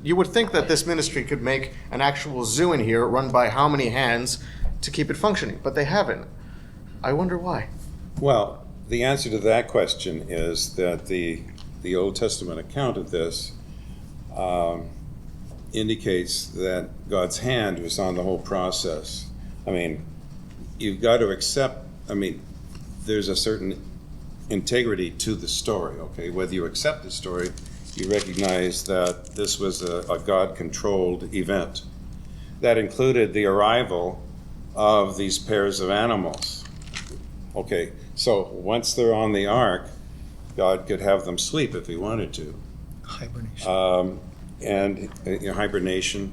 you would think that this ministry could make an actual zoo in here run by how many hands to keep it functioning, but they haven't. I wonder why. Well, the answer to that question is that the Old Testament account of this indicates that God's hand was on the whole process. I mean, you've got to accept, there's a certain integrity to the story, okay? Whether you accept the story you recognize that this was a God-controlled event that included the arrival of these pairs of animals. Okay, so once they're on the ark, God could have them sleep if he wanted to. Hibernation. And hibernation.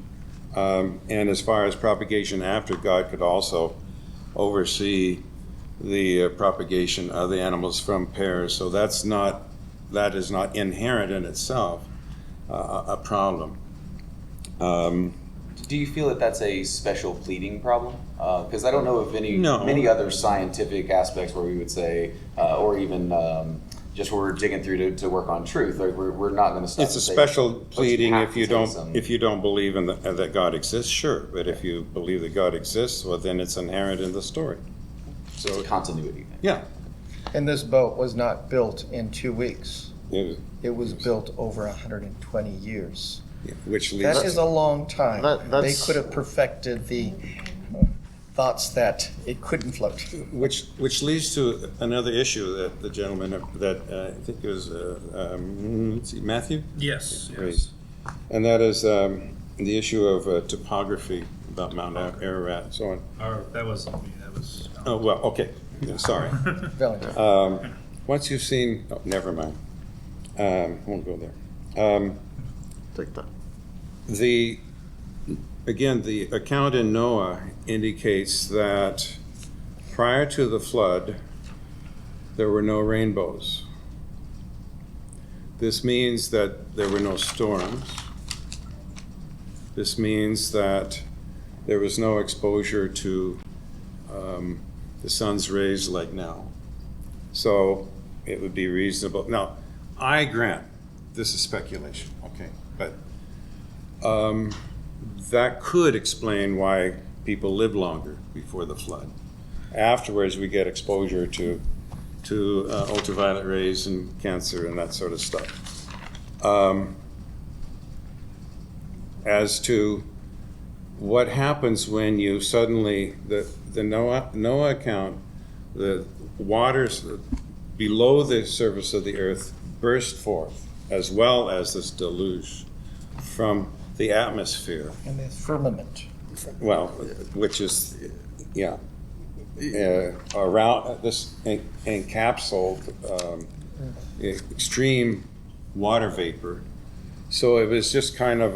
And as far as propagation after, God could also oversee the propagation of the animals from pairs. So that is not inherent in itself a problem. Do you feel that that's a special pleading problem? Because I don't know of No. many other scientific aspects where we would say, or even just where we're digging through to work on truth. Like we're not going to stop. It's a and say, special "But pleading have if to you say don't some." if you don't believe in that God exists, sure. But if you believe that God exists, well, then it's inherent in the story. So it's a continuity thing. Yeah. And this boat was not built in 2 weeks. It- It was built over 120 years. which leads That is a long time. They that's- could have perfected the thoughts that it couldn't float. which leads to another issue that the gentleman that I think it was let's see, Matthew Yes. raised, and that is the issue of topography about Mount Ararat and so on. Or that wasn't me. That was. Oh well, okay, yeah, sorry. Valentine. Once you've seen, oh, never mind. Won't go there. Take that. The account in Noah indicates that prior to the flood, there were no rainbows. This means that there were no storms. This means that there was no exposure to the sun's rays like now. So it would be reasonable. Now, I grant this is speculation, okay, but that could explain why people lived longer before the flood. Afterwards, we get exposure to ultraviolet rays and cancer and that sort of stuff. As to what happens when you suddenly, the Noah account, the waters below the surface of the earth burst forth, as well as this deluge from the atmosphere. And the firmament. Well, which is, yeah, around this encapsulated extreme water vapor. So it was just kind of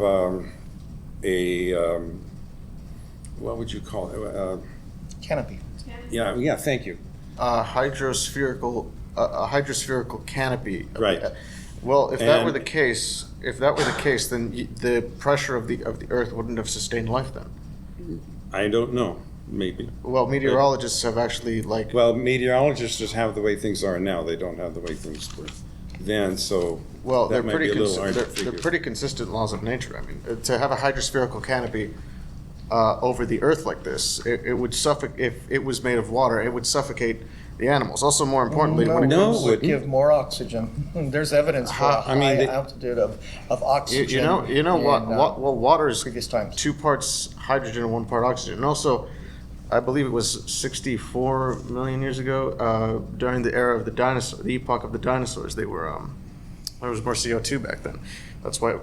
what would you call it? Canopy. Yeah, thank you. A hydrospherical canopy. Right. Well, if that were And- the case, then the pressure of the Earth wouldn't have sustained life then. I don't know, maybe. Well, meteorologists have actually Well, meteorologists just have the way things are now. They don't have the way things were then, so well, that they're might pretty be a little hard to they're figure. pretty consistent laws of nature. I mean, to have a hydrospherical canopy over the Earth like this, it would suffocate. If it was made of water, it would suffocate the animals. Also, more importantly, when it No, comes, it wouldn't. Give more oxygen. There's evidence for a I mean, high they- altitude of oxygen. you know what? in, Well, water is previous times. 2 parts hydrogen and 1 part oxygen. And also, I believe it was 64 million years ago, during the era of the epoch of the dinosaurs. There was more CO2 back then. That's why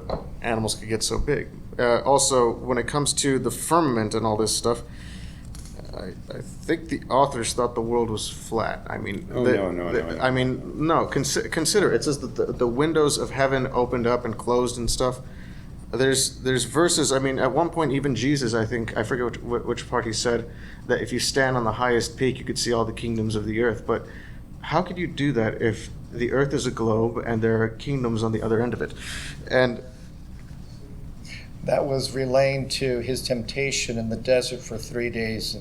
animals could get so big. Also, when it comes to the firmament and all this stuff, I think the authors thought the world was flat. I mean, No. I mean, no. Consider it says that the windows of heaven opened up and closed and stuff. There's verses. I mean, at one point, even Jesus, I think, I forget which part he said that if you stand on the highest peak, you could see all the kingdoms of the earth. But how could you do that if the earth is a globe and there are kingdoms on the other end of it? And That was relaying to his temptation in the desert for 40 days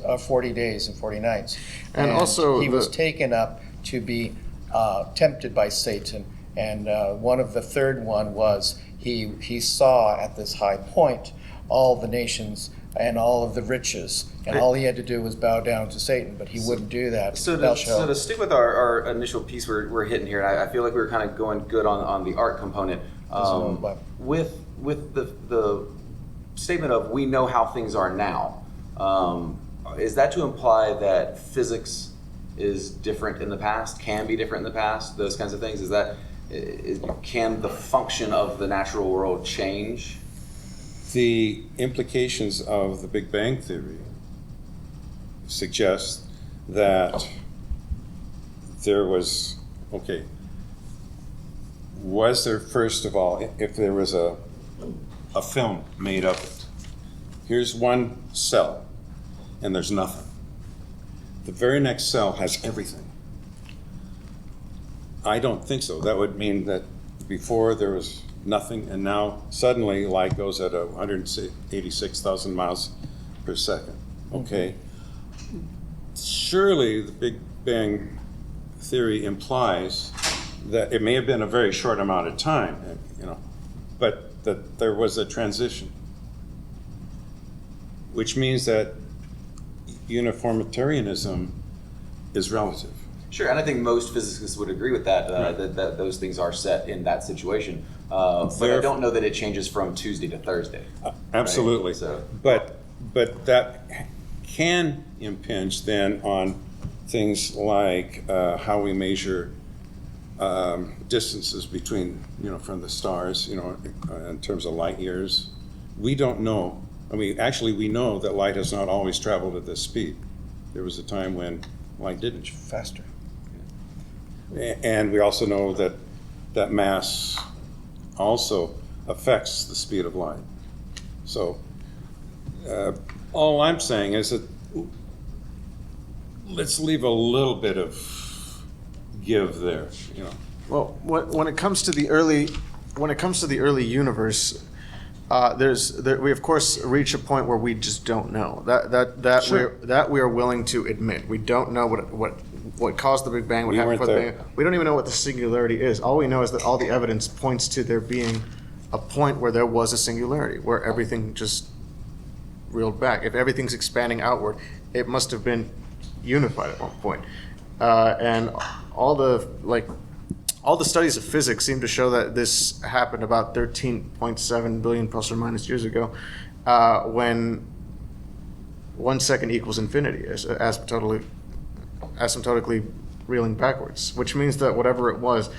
and 40 nights. And also he was the- taken up to be tempted by Satan. And one of the third one was he saw at this high point all the nations and all of the riches, and all he had to do was bow down to Satan, but he wouldn't do that. So Thou to shalt- stick with our initial piece we're hitting here, and I feel like we were kind of going good on the art component. With the statement of we know how things are now, is that to imply that physics is different in the past, can be different in the past, those kinds of things? Is that can the function of the natural world change? The implications of the Big Bang Theory suggest that there was there, first of all, if there was a film made of it, here's one cell and there's nothing. The very next cell has everything. I don't think so. That would mean that before there was nothing, and now suddenly light goes at 186,000 miles per second. Okay. Surely the Big Bang Theory implies that it may have been a very short amount of time, but that there was a transition, which means that uniformitarianism is relative. Sure, and I think most physicists would agree with that, that those things are set in that situation. But I don't know that it changes from Tuesday to Thursday. Absolutely. Right? So, but that can impinge then on things like how we measure distances between, from the stars, in terms of light years. We don't know. I mean, actually, we know that light has not always traveled at this speed. There was a time when light didn't. Faster. And we also know that mass also affects the speed of light. So all I'm saying is that let's leave a little bit of give there. Well, when it comes to the early universe, we of course reach a point where we just don't know. That we are willing to admit. We don't know what caused the Big Bang, what happened before the Big Bang. We don't even know what the singularity is. All we know is that all the evidence points to there being a point where there was a singularity, where everything just reeled back. If everything's expanding outward, it must have been unified at one point. And all the studies of physics seem to show that this happened about 13.7 billion plus or minus years ago, when 1 second equals infinity, asymptotically reeling backwards, which means that whatever it was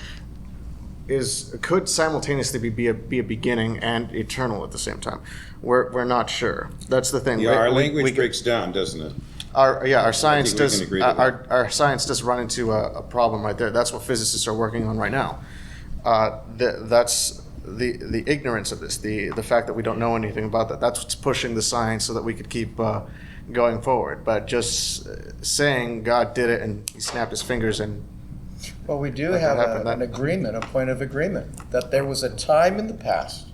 could simultaneously be a beginning and eternal at the same time. We're not sure. That's the thing. Yeah, our language breaks down, doesn't it? Our science does. agree to that. Our science does run into a problem right there. That's what physicists are working on right now. That's the ignorance of this, the fact that we don't know anything about that. That's what's pushing the science so that we could keep going forward. But just saying God did it and he snapped his fingers and. Well, we do have an agreement, a point of agreement, that there was a time in the past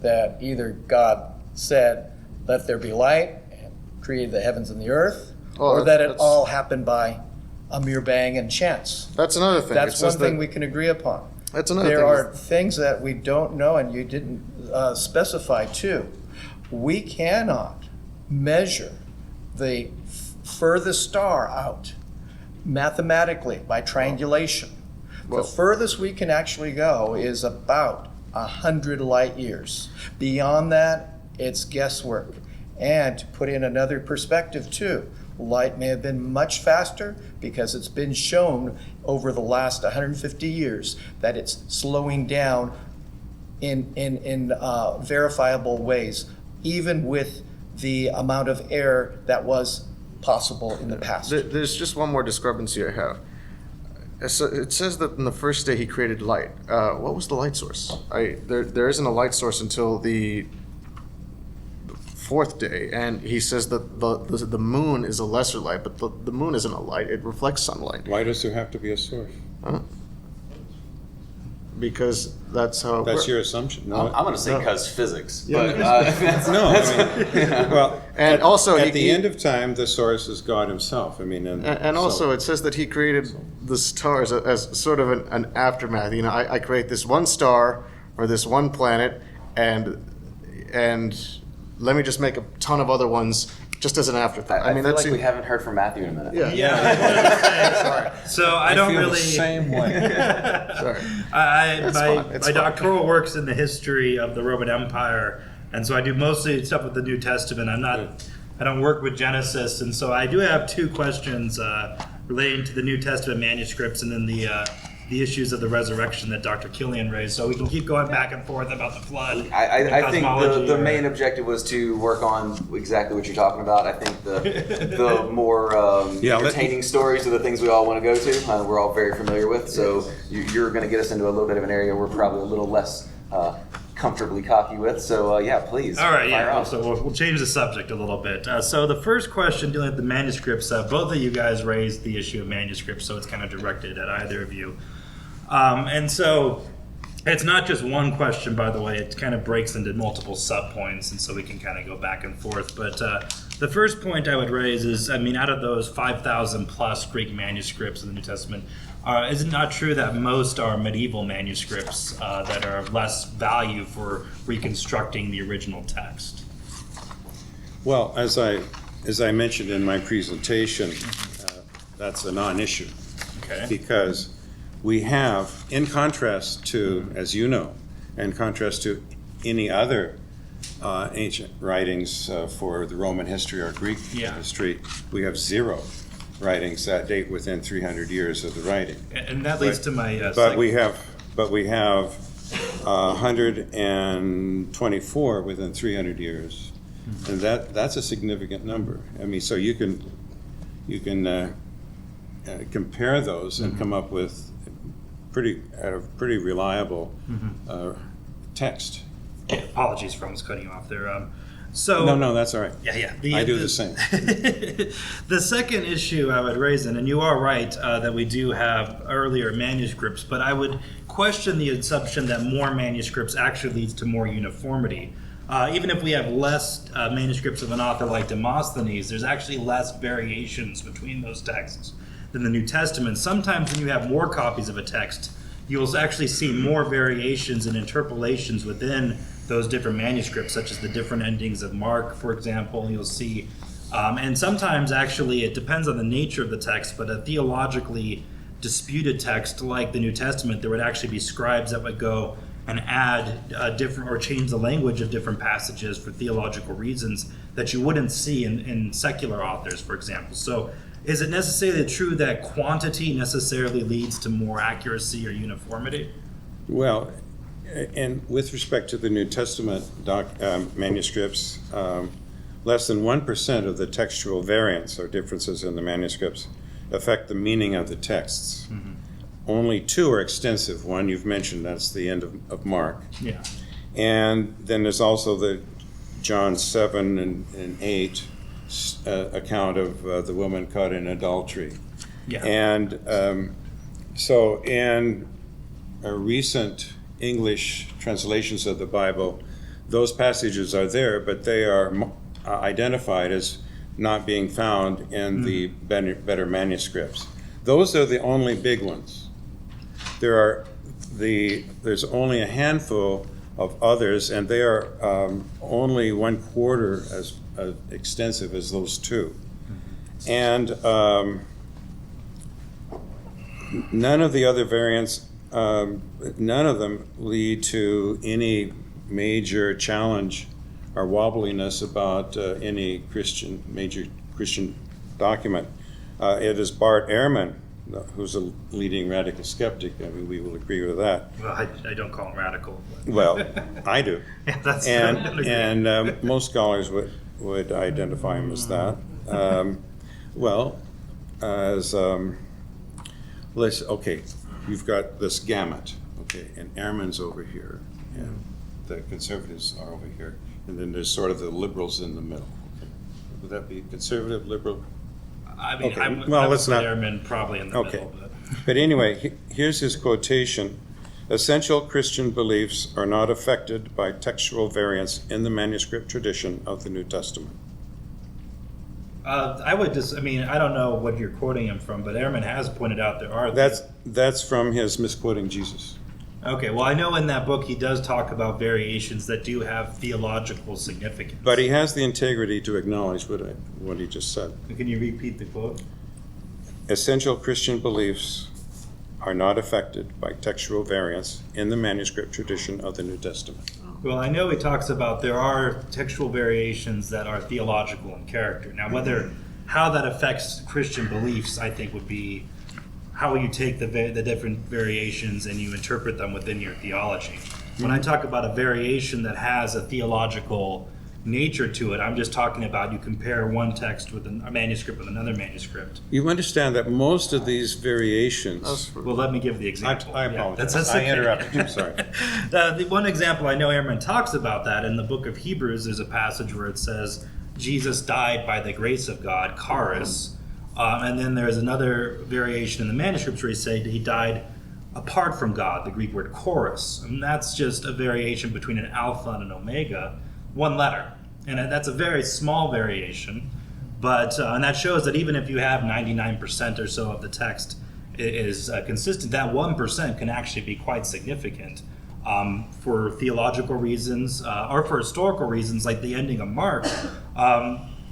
that either God said, "Let there be light," and created the heavens and the earth, or that it all happened by a mere bang and chance. That's another thing. That's one thing we can agree upon. That's another thing. There are things that we don't know, and you didn't specify too. We cannot measure the furthest star out mathematically by triangulation. The furthest we can actually go is about 100 light years. Beyond that, it's guesswork. And to put in another perspective too, light may have been much faster because it's been shown over the last 150 years that it's slowing down in verifiable ways, even with the amount of error that was possible in the past. There's just one more discrepancy I have. It says that in the first day he created light. What was the light source? There isn't a light source until the fourth day, and he says that the moon is a lesser light, but the moon isn't a light. It reflects sunlight. Why does there have to be a source? Because that's how it That's works. your assumption. No, I'm going to say because physics. Yeah. But, well, And also, at the end of time, the source is God himself. I mean, and also it says that he created the stars as sort of an aftermath. I create this one star or this one planet, and let me just make a ton of other ones just as an afterthought. I mean, feel like we haven't heard from Matthew in a minute. Yeah. So I don't feel really. the same way. Sorry. My doctoral work's in the history of the Roman Empire, and so I do mostly stuff with the New Testament. I don't work with Genesis, and so I do have two questions relating to the New Testament manuscripts and then the the issues of the resurrection that Dr. Killian raised, so we can keep going back and forth about the flood. I think cosmology the or- main objective was to work on exactly what you're talking about. I think the more entertaining stories are the things we all want to go to. We're all very familiar with, so you're going to get us into a little bit of an area we're probably a little less comfortably cocky with. So please. All right, fire yeah. off. So we'll change the subject a little bit. So the first question dealing with the manuscripts, both of you guys raised the issue of manuscripts, so it's kind of directed at either of you. And so it's not just one question, by the way. It kind of breaks into multiple subpoints, and so we can kind of go back and forth. But the first point I would raise is, I mean, out of those 5,000 plus Greek manuscripts in the New Testament, is it not true that most are medieval manuscripts that are of less value for reconstructing the original text? Well, as I mentioned in my presentation, that's a non-issue. Okay. Because we have, in contrast to, as you know, in contrast to any other ancient writings for the Roman history or Greek history, we have 0 writings that date within 300 years of the writing. And that leads to my But we have 124 within 300 years, and that's a significant number. I mean, so you can compare those and come up with pretty reliable text. Yeah, apologies for almost cutting you off there. So No, that's all right. Yeah. I do the same. The second issue I would raise, and you are right that we do have earlier manuscripts, but I would question the assumption that more manuscripts actually leads to more uniformity. Even if we have less manuscripts of an author like Demosthenes, there's actually less variations between those texts than the New Testament. Sometimes when you have more copies of a text, you'll actually see more variations and interpolations within those different manuscripts, such as the different endings of Mark, for example. You'll see, and sometimes actually it depends on the nature of the text, but a theologically disputed text like the New Testament, there would actually be scribes that would go and add different or change the language of different passages for theological reasons that you wouldn't see in secular authors, for example. So is it necessarily true that quantity necessarily leads to more accuracy or uniformity? Well, and with respect to the New Testament manuscripts, less than 1% of the textual variants or differences in the manuscripts affect the meaning of the texts. Mm-hmm. Only 2 are extensive. One you've mentioned, that's the end of Mark. Yeah. And then there's also the John 7 and 8 account of the woman caught in adultery. Yeah. And so in a recent English translations of the Bible, those passages are there, but they are identified as not being found in the better manuscripts. Those are the only big ones. There's only a handful of others, and they are only 1/4 as extensive as those 2. And none of the other variants, none of them lead to any major challenge or wobbliness about any major Christian document. It is Bart Ehrman, who's a leading radical skeptic. I mean, we will agree with that. Well, I don't call him radical. But. Well, I do. Yeah, that's And most scholars would identify him as that. You've got this gamut, okay, and Ehrman's over here, and the conservatives are over here, and then there's sort of the liberals in the middle. Okay. Would that be conservative, liberal? I mean, Okay. I would Let's put not. Ehrman probably in the Okay. middle. But anyway, here's his quotation. Essential Christian beliefs are not affected by textual variants in the manuscript tradition of the New Testament. I don't know what you're quoting him from, but Ehrman has pointed out there are. That's from his misquoting Jesus. Okay, well, I know in that book he does talk about variations that do have theological significance. But he has the integrity to acknowledge what he just said. Can you repeat the quote? Essential Christian beliefs are not affected by textual variants in the manuscript tradition of the New Testament. Well, I know he talks about there are textual variations that are theological in character. Now, how that affects Christian beliefs, I think, would be how you take the different variations and you interpret them within your theology. When I talk about a variation that has a theological nature to it, I'm just talking about you compare one text with a manuscript with another manuscript. You understand that most of these variations... Well, let me give the example. I apologize. That's I okay. interrupted you, sorry. The one example I know Aaron talks about that in the book of Hebrews, there's a passage where it says Jesus died by the grace of God, charis, and then there's another variation in the manuscripts where he died apart from God, the Greek word chorus, and that's just a variation between an alpha and an omega, one letter, and that's a very small variation, but and that shows that even if you have 99% or so of the text is consistent, that 1% can actually be quite significant for theological reasons or for historical reasons, like the ending of Mark.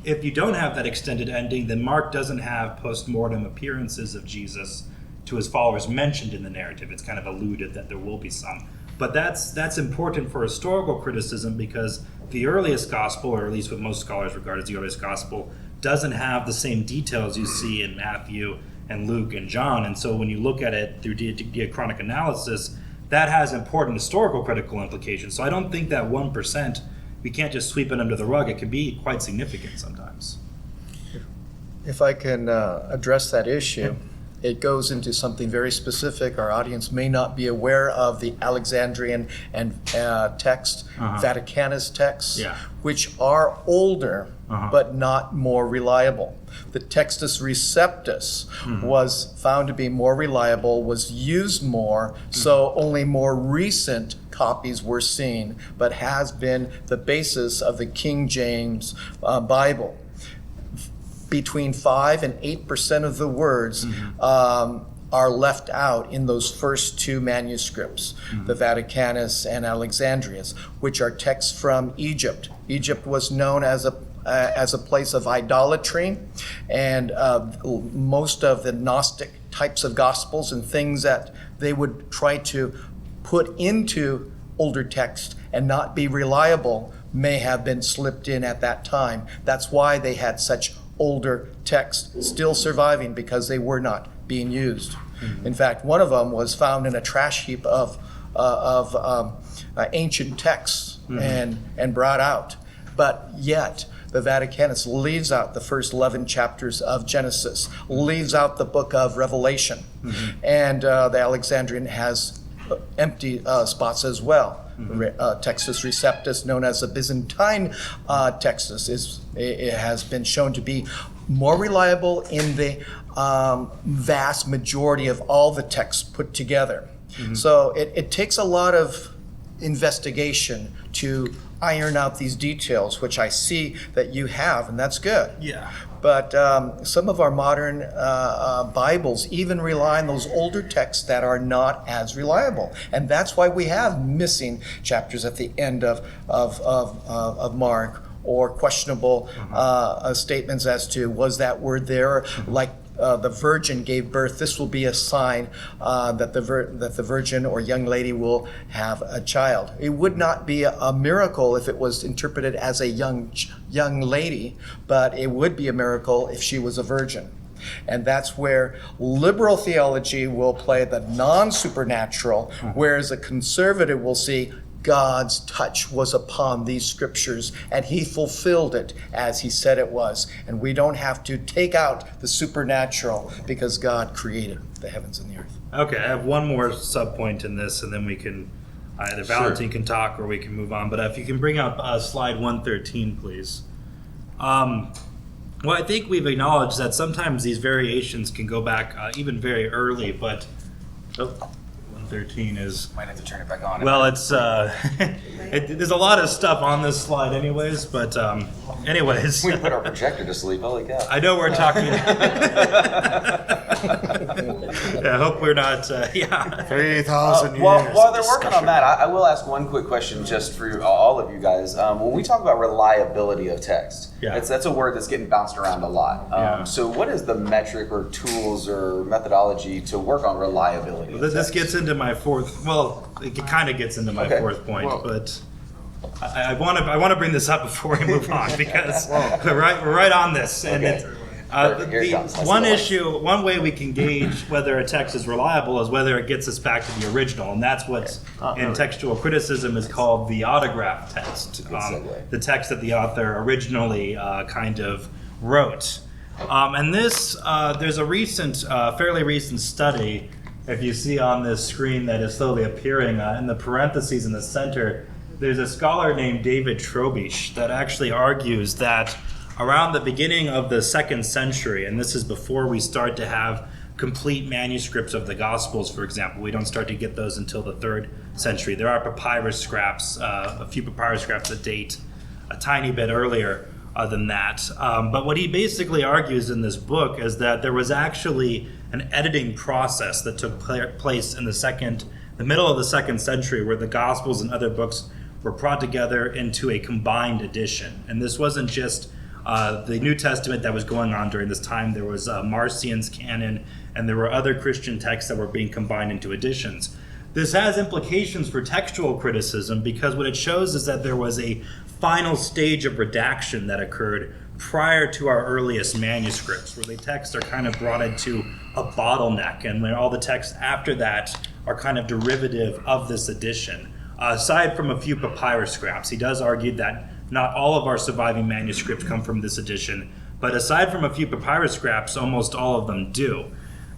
If you don't have that extended ending, then Mark doesn't have post-mortem appearances of Jesus to his followers mentioned in the narrative. It's kind of alluded that there will be some. But that's important for historical criticism because the earliest gospel, or at least what most scholars regard as the earliest gospel, doesn't have the same details you see in Matthew and Luke and John. And so when you look at it through diachronic analysis, that has important historical critical implications. So I don't think that 1%, we can't just sweep it under the rug. It can be quite significant sometimes. If I can address that issue, it goes into something very specific. Our audience may not be aware of the Alexandrian and text, Vaticanus texts, which are older but not more reliable. The Textus Receptus was found to be more reliable, was used more, so only more recent copies were seen, but has been the basis of the King James Bible. Between 5 and 8% of the words are left out in those first two manuscripts, the Vaticanus and Alexandrius, which are texts from Egypt. Egypt was known as a place of idolatry, and most of the Gnostic types of gospels and things that they would try to put into older text and not be reliable may have been slipped in at that time. That's why they had such older texts still surviving, because they were not being used. In fact, one of them was found in a trash heap of ancient texts and brought out. But yet, the Vaticanus leaves out the first 11 chapters of Genesis, leaves out the book of Revelation, and the Alexandrian has empty spots as well. Textus Receptus, known as the Byzantine Textus, it has been shown to be more reliable in the vast majority of all the texts put together. So it takes a lot of investigation to iron out these details, which I see that you have, and that's good. Yeah. But some of our modern Bibles even rely on those older texts that are not as reliable, and that's why we have missing chapters at the end of Mark, or questionable statements as to was that word there, like the virgin gave birth. This will be a sign that the virgin or young lady will have a child. It would not be a miracle if it was interpreted as a young lady, but it would be a miracle if she was a virgin. And that's where liberal theology will play the non-supernatural, whereas a conservative will see God's touch was upon these scriptures, and he fulfilled it as he said it was. And we don't have to take out the supernatural, because God created the heavens and the earth. Okay, I have one more sub-point in this, and then we can, either Valentin can talk or we can move on. But if you can bring up slide 113, please. Well, I think we've acknowledged that sometimes these variations can go back even very early, but 113 is... Might have to turn it back on. Well, it's there's a lot of stuff on this slide anyways, but anyways. We put our projector to sleep. I like that. I know we're talking... I hope we're not... 3,000 years. While they're working on that, I will ask one quick question just for all of you guys. When we talk about reliability of text, that's a word that's getting bounced around a lot. So what is the metric or tools or methodology to work on reliability? Well, this gets into my fourth... Well, it kind of gets into my fourth point, but... I want to bring this up before we move on, because we're right on this, and Perfect. Here it comes. I see One the lights. issue, one way we can gauge whether a text is reliable is whether it gets us back to the original, and that's what in textual criticism is called the autograph text. Good segue. The text that the author originally kind of wrote. And this, there's a recent, fairly recent study, if you see on this screen that is slowly appearing in the parentheses in the center, there's a scholar named David Trobisch that actually argues that around the beginning of the 2nd century, and this is before we start to have complete manuscripts of the Gospels, for example. We don't start to get those until the 3rd century. There are papyrus scraps, a few papyrus scraps that date a tiny bit earlier than that. But what he basically argues in this book is that there was actually an editing process that took place in the middle of the 2nd century, where the Gospels and other books were brought together into a combined edition. And this wasn't just the New Testament that was going on during this time. There was Marcion's canon, and there were other Christian texts that were being combined into editions. This has implications for textual criticism, because what it shows is that there was a final stage of redaction that occurred prior to our earliest manuscripts, where the texts are kind of brought into a bottleneck, and when all the texts after that are kind of derivative of this edition. Aside from a few papyrus scraps, he does argue that not all of our surviving manuscripts come from this edition, but aside from a few papyrus scraps, almost all of them do.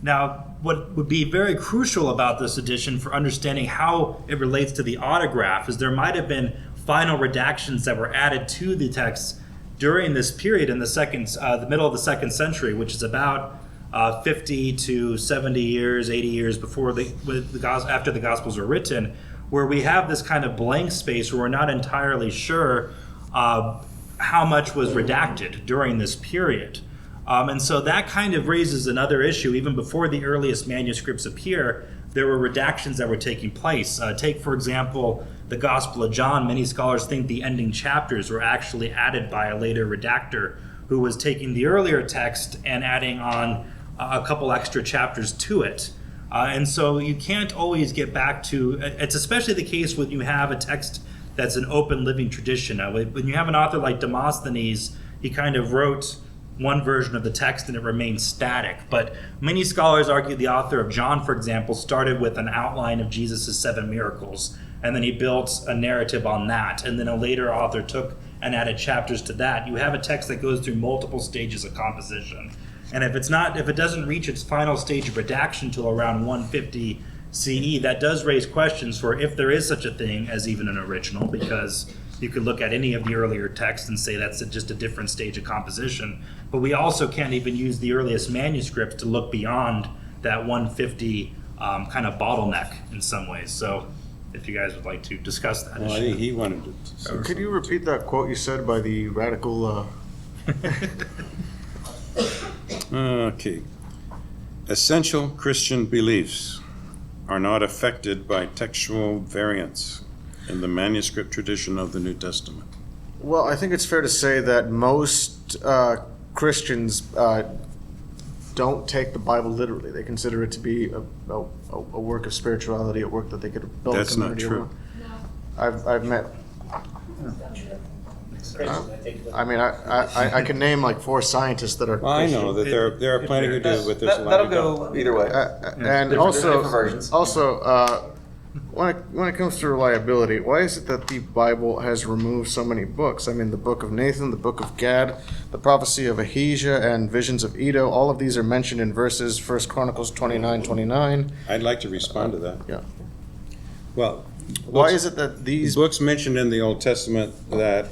Now, what would be very crucial about this edition for understanding how it relates to the autograph is there might have been final redactions that were added to the text during this period in the middle of the 2nd century, which is about 50 to 70 years, 80 years before after the Gospels were written, where we have this kind of blank space where we're not entirely sure how much was redacted during this period. And so that kind of raises another issue. Even before the earliest manuscripts appear, there were redactions that were taking place. Take, for example, the Gospel of John. Many scholars think the ending chapters were actually added by a later redactor who was taking the earlier text and adding on a couple extra chapters to it. And so you can't always get back to, it's especially the case when you have a text that's an open living tradition. When you have an author like Demosthenes, he kind of wrote one version of the text and it remains static. But many scholars argue the author of John, for example, started with an outline of Jesus' 7 miracles, and then he built a narrative on that, and then a later author took and added chapters to that. You have a text that goes through multiple stages of composition. And if it doesn't reach its final stage of redaction till around 150 CE, that does raise questions for if there is such a thing as even an original, because you could look at any of the earlier texts and say that's just a different stage of composition. But we also can't even use the earliest manuscripts to look beyond that 150 kind of bottleneck in some ways. So if you guys would like to discuss that Well, I issue. think he wanted to. Could you repeat that quote you said by the radical? Okay. Essential Christian beliefs are not affected by textual variants in the manuscript tradition of the New Testament. Well, I think it's fair to say that most Christians don't take the Bible literally. They consider it to be a work of spirituality, a work that they could build That's a community not true. around. I've met. I mean, I can name like 4 scientists that are. Well, I know that there are plenty who do, but there's a lot That'll who don't. go either way. And different versions. also, when it comes to reliability, why is it that the Bible has removed so many books? I mean, the Book of Nathan, the Book of Gad, the prophecy of Ahijah, and visions of Edo. All of these are mentioned in verses 1 Chronicles 29:29. I'd like to respond to that. Yeah. Well, Why is it that these? books mentioned in the Old Testament that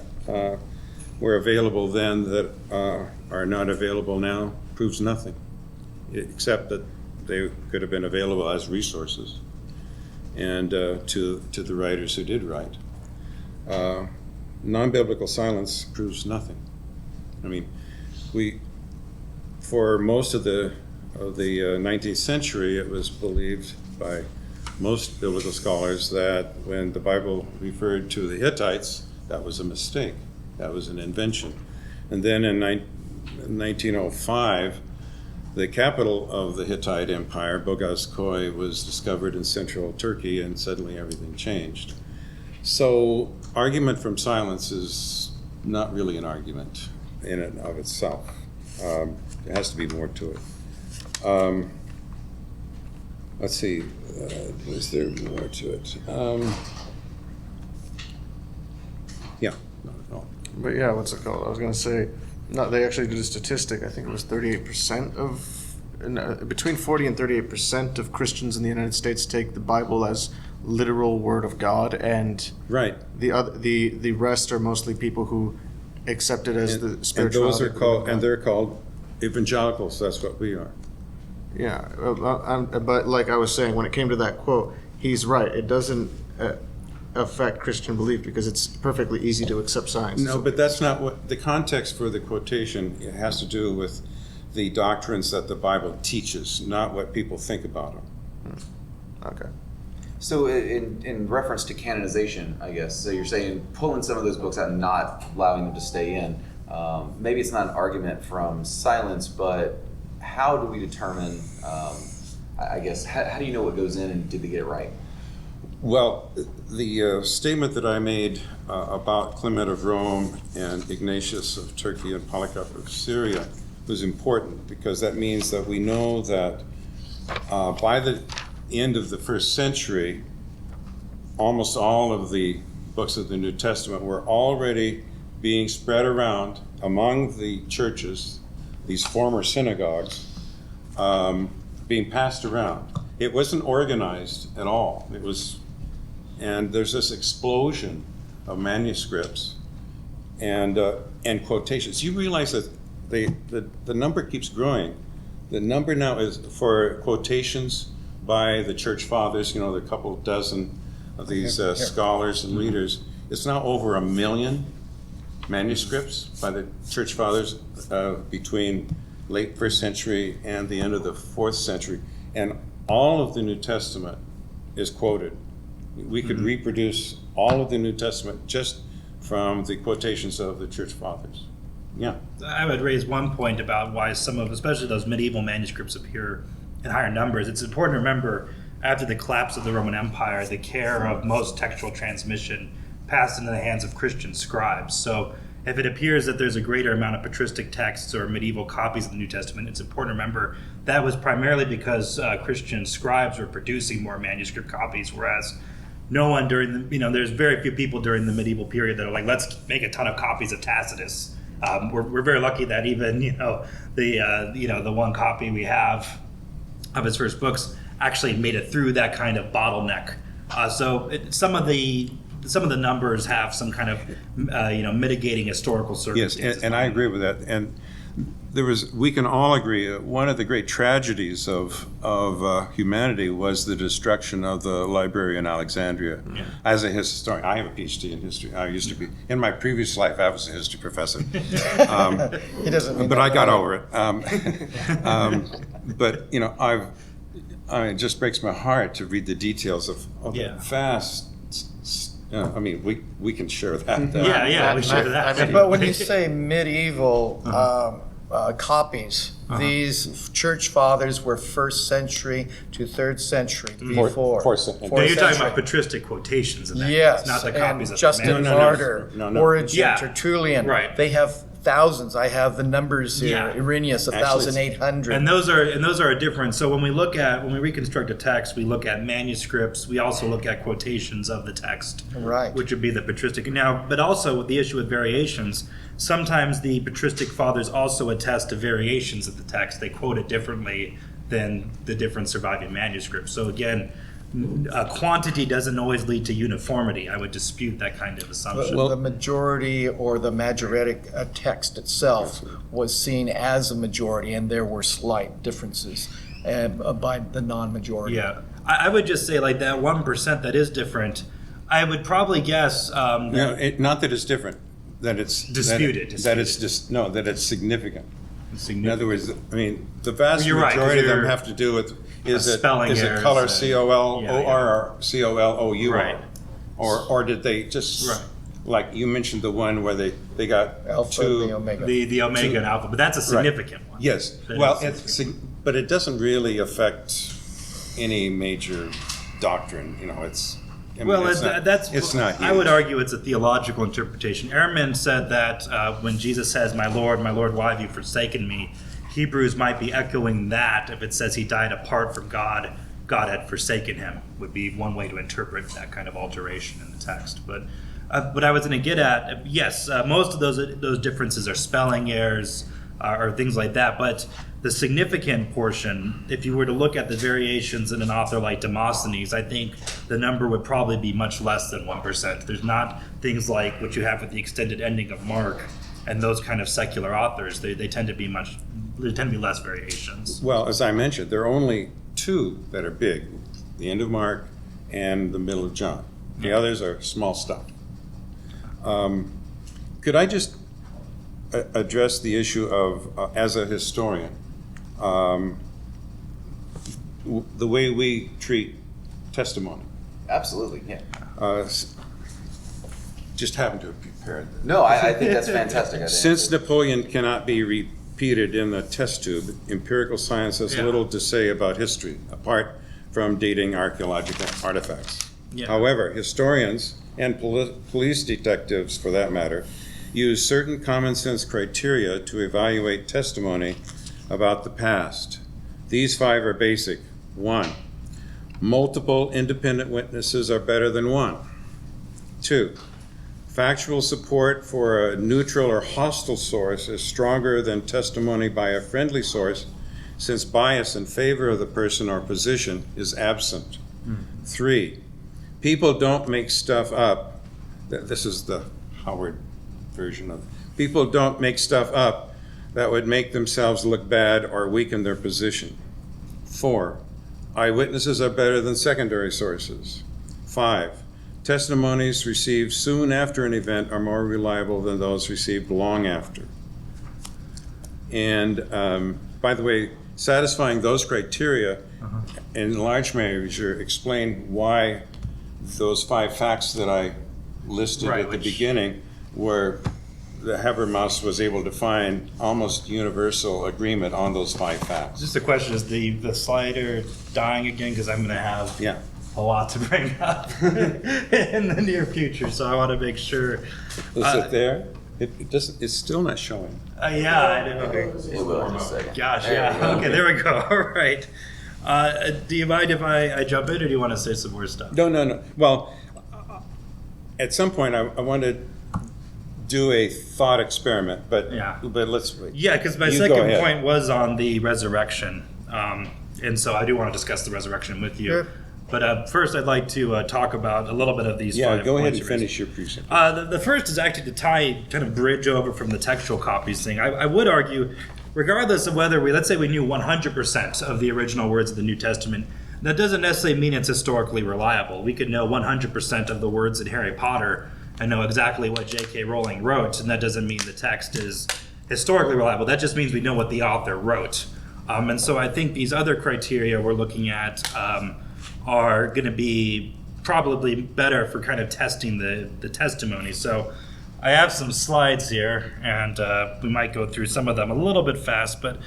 were available then that are not available now proves nothing, except that they could have been available as resources and to the writers who did write. Non-biblical silence proves nothing. I mean, for most of the 19th century, it was believed by most biblical scholars that when the Bible referred to the Hittites, that was a mistake. That was an invention. And then in 1905, the capital of the Hittite Empire, Bogazkoy, was discovered in central Turkey, and suddenly everything changed. So argument from silence is not really an argument in and of itself. There has to be more to it. Let's see, is there more to it? Yeah, no. But yeah, what's it called? I was going to say, no, they actually did a statistic. I think it was 38% between 40 and 38% of Christians in the United States take the Bible as literal word of God, and Right. the rest are mostly people who accept it as the spirituality. And those are of called, God. and they're called evangelicals. That's what we are. Yeah, but like I was saying, when it came to that quote, he's right. It doesn't affect Christian belief because it's perfectly easy to accept science. No, but that's not what the context for the quotation. It has to do with the doctrines that the Bible teaches, not what people think about them. Okay. So in reference to canonization, I guess, so you're saying pulling some of those books out and not allowing them to stay in. Maybe it's not an argument from silence, but how do we determine, I guess, how do you know what goes in and did they get it right? Well, the statement that I made about Clement of Rome and Ignatius of Turkey and Polycarp of Syria was important because that means that we know that by the end of the first century, almost all of the books of the New Testament were already being spread around among the churches, these former synagogues, being passed around. It wasn't organized at all. It was, and there's this explosion of manuscripts and quotations. You realize that the number keeps growing. The number now is for quotations by the church fathers, the couple dozen of these scholars and readers. It's now over 1 million manuscripts by the church fathers between late first century and the end of the 4th century. And all of the New Testament is quoted. We could reproduce all of the New Testament just from the quotations of the church fathers. Yeah. I would raise one point about why some of, especially those medieval manuscripts, appear in higher numbers. It's important to remember, after the collapse of the Roman Empire, the care of most textual transmission passed into the hands of Christian scribes. So if it appears that there's a greater amount of patristic texts or medieval copies of the New Testament, it's important to remember that was primarily because Christian scribes were producing more manuscript copies, whereas no one during the, there's very few people during the medieval period that are like, let's make a ton of copies of Tacitus. We're very lucky that even the one copy we have of his first books actually made it through that kind of bottleneck. Some of the numbers have some kind of mitigating historical circumstances. Yes, and I agree with that. And we can all agree one of the great tragedies of humanity was the destruction of the library in Alexandria. Yeah. As a historian, I have a PhD in history. I used to be, in my previous life, I was a history professor. He doesn't mean but that I got way. over it. But it just breaks my heart to read the details of the vast. We can share that. We share that. But when you say medieval copies, these church fathers were 1st century to 3rd century before. Fourth century. No, you're talking about patristic quotations in that Yes, case, not the copies and of Justin the Martyr, No. Origin, Yeah. Tertullian. Right. They have thousands. I have the numbers here. Yeah. Irenaeus, 1,800. And those are a difference. So when we reconstruct a text, we look at manuscripts. We also look at quotations of the text, Right. which would be the patristic. Now, but also with the issue with variations, sometimes the patristic fathers also attest to variations of the text. They quote it differently than the different surviving manuscripts. So again, quantity doesn't always lead to uniformity. I would dispute that kind of assumption. the majority or the Masoretic text itself was seen as a majority, and there were slight differences by the non-majority. Yeah, I would just say like that 1% that is different. I would probably guess. Not that it's different, that it's Disputed. That it's significant. In other words, the vast You're right, 'cause majority of them you're- have to do with is it spelling errors, color yeah, COLOR or COLOUR, Right. or did they just Right. like you mentioned the one where they got Alpha, two the Omega. The omega and alpha, but that's a significant one. Yes, That well, is but it doesn't really affect any major doctrine. I mean, Well, it's it's not I would huge. argue it's a theological interpretation. Ehrman said that when Jesus says, my Lord, why have you forsaken me?" Hebrews might be echoing that if it says he died apart from God, God had forsaken him, would be one way to interpret that kind of alteration in the text. But what I was going to get at, yes, most of those differences are spelling errors or things like that, but the significant portion, if you were to look at the variations in an author like Demosthenes, I think the number would probably be much less than 1%. There's not things like what you have with the extended ending of Mark and those kind of secular authors. They tend to be less variations. Well, as I mentioned, there are only two that are big, the end of Mark and the middle of John. The others are small stuff. Could I just address the issue of, as a historian, the way we treat testimony? Absolutely, yeah. Just happened to have prepared this. No, I think that's fantastic. I think Since Napoleon cannot be repeated in the test tube, empirical science has Yeah. little to say about history, apart from dating archaeological artifacts. Yeah. However, historians, and police detectives for that matter, use certain common sense criteria to evaluate testimony about the past. These 5 are basic. 1, multiple independent witnesses are better than 1. 2, factual support for a neutral or hostile source is stronger than testimony by a friendly source, since bias in favor of the person or position is absent. 3, people don't make stuff up. This is the Howard version of people don't make stuff up that would make themselves look bad or weaken their position. 4, eyewitnesses are better than secondary sources. 5, testimonies received soon after an event are more reliable than those received long after. And by the way, satisfying those criteria in large measure explain why those 5 facts that I listed Right, at the which- beginning were the Habermas was able to find almost universal agreement on those 5 facts. Just the question, is the slider dying again? Because I'm going to have Yeah. a lot to bring up in the near future, so I want to make sure. Is it there? It doesn't. It's still not showing. Yeah, I do. it will in a second. Gosh, There yeah. we go. Okay, there we go. All right. Do you mind if I jump in, or do you want to say some more stuff? No. Well, at some point I want to do a thought experiment, but Yeah. let's. Yeah, because my You go second ahead. point was on the resurrection, and so I do want to discuss the resurrection with you. Sure. But first, I'd like to talk about a little bit of these. Yeah, 5 go ahead points and you raised. finish your presentation. The first is actually to kind of bridge over from the textual copies thing. I would argue, regardless of whether let's say we knew 100% of the original words of the New Testament, that doesn't necessarily mean it's historically reliable. We could know 100% of the words in Harry Potter and know exactly what J.K. Rowling wrote, and that doesn't mean the text is historically reliable. That just means we know what the author wrote. And so I think these other criteria we're looking at are going to be probably better for kind of testing the testimony. So I have some slides here, and we might go through some of them a little bit fast, but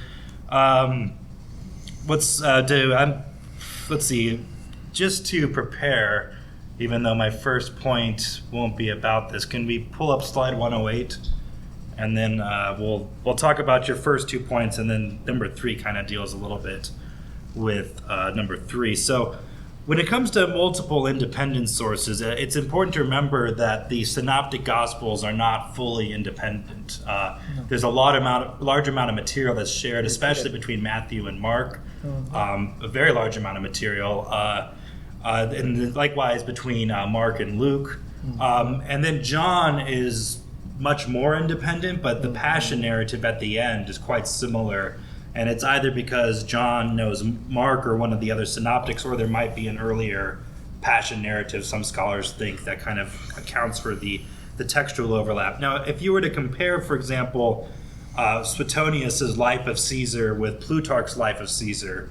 let's see, just to prepare, even though my first point won't be about this, can we pull up slide 108? And then we'll talk about your first 2 points, and then number 3 kind of deals a little bit with number 3. So when it comes to multiple independent sources, it's important to remember that the synoptic gospels are not fully independent. There's a large amount of material that's shared, especially between Matthew and Mark, a very large amount of material, and likewise between Mark and Luke. And then John is much more independent, but the passion narrative at the end is quite similar. And it's either because John knows Mark or one of the other synoptics, or there might be an earlier passion narrative, some scholars think, that kind of accounts for the textual overlap. Now, if you were to compare, for example, Suetonius's Life of Caesar with Plutarch's Life of Caesar,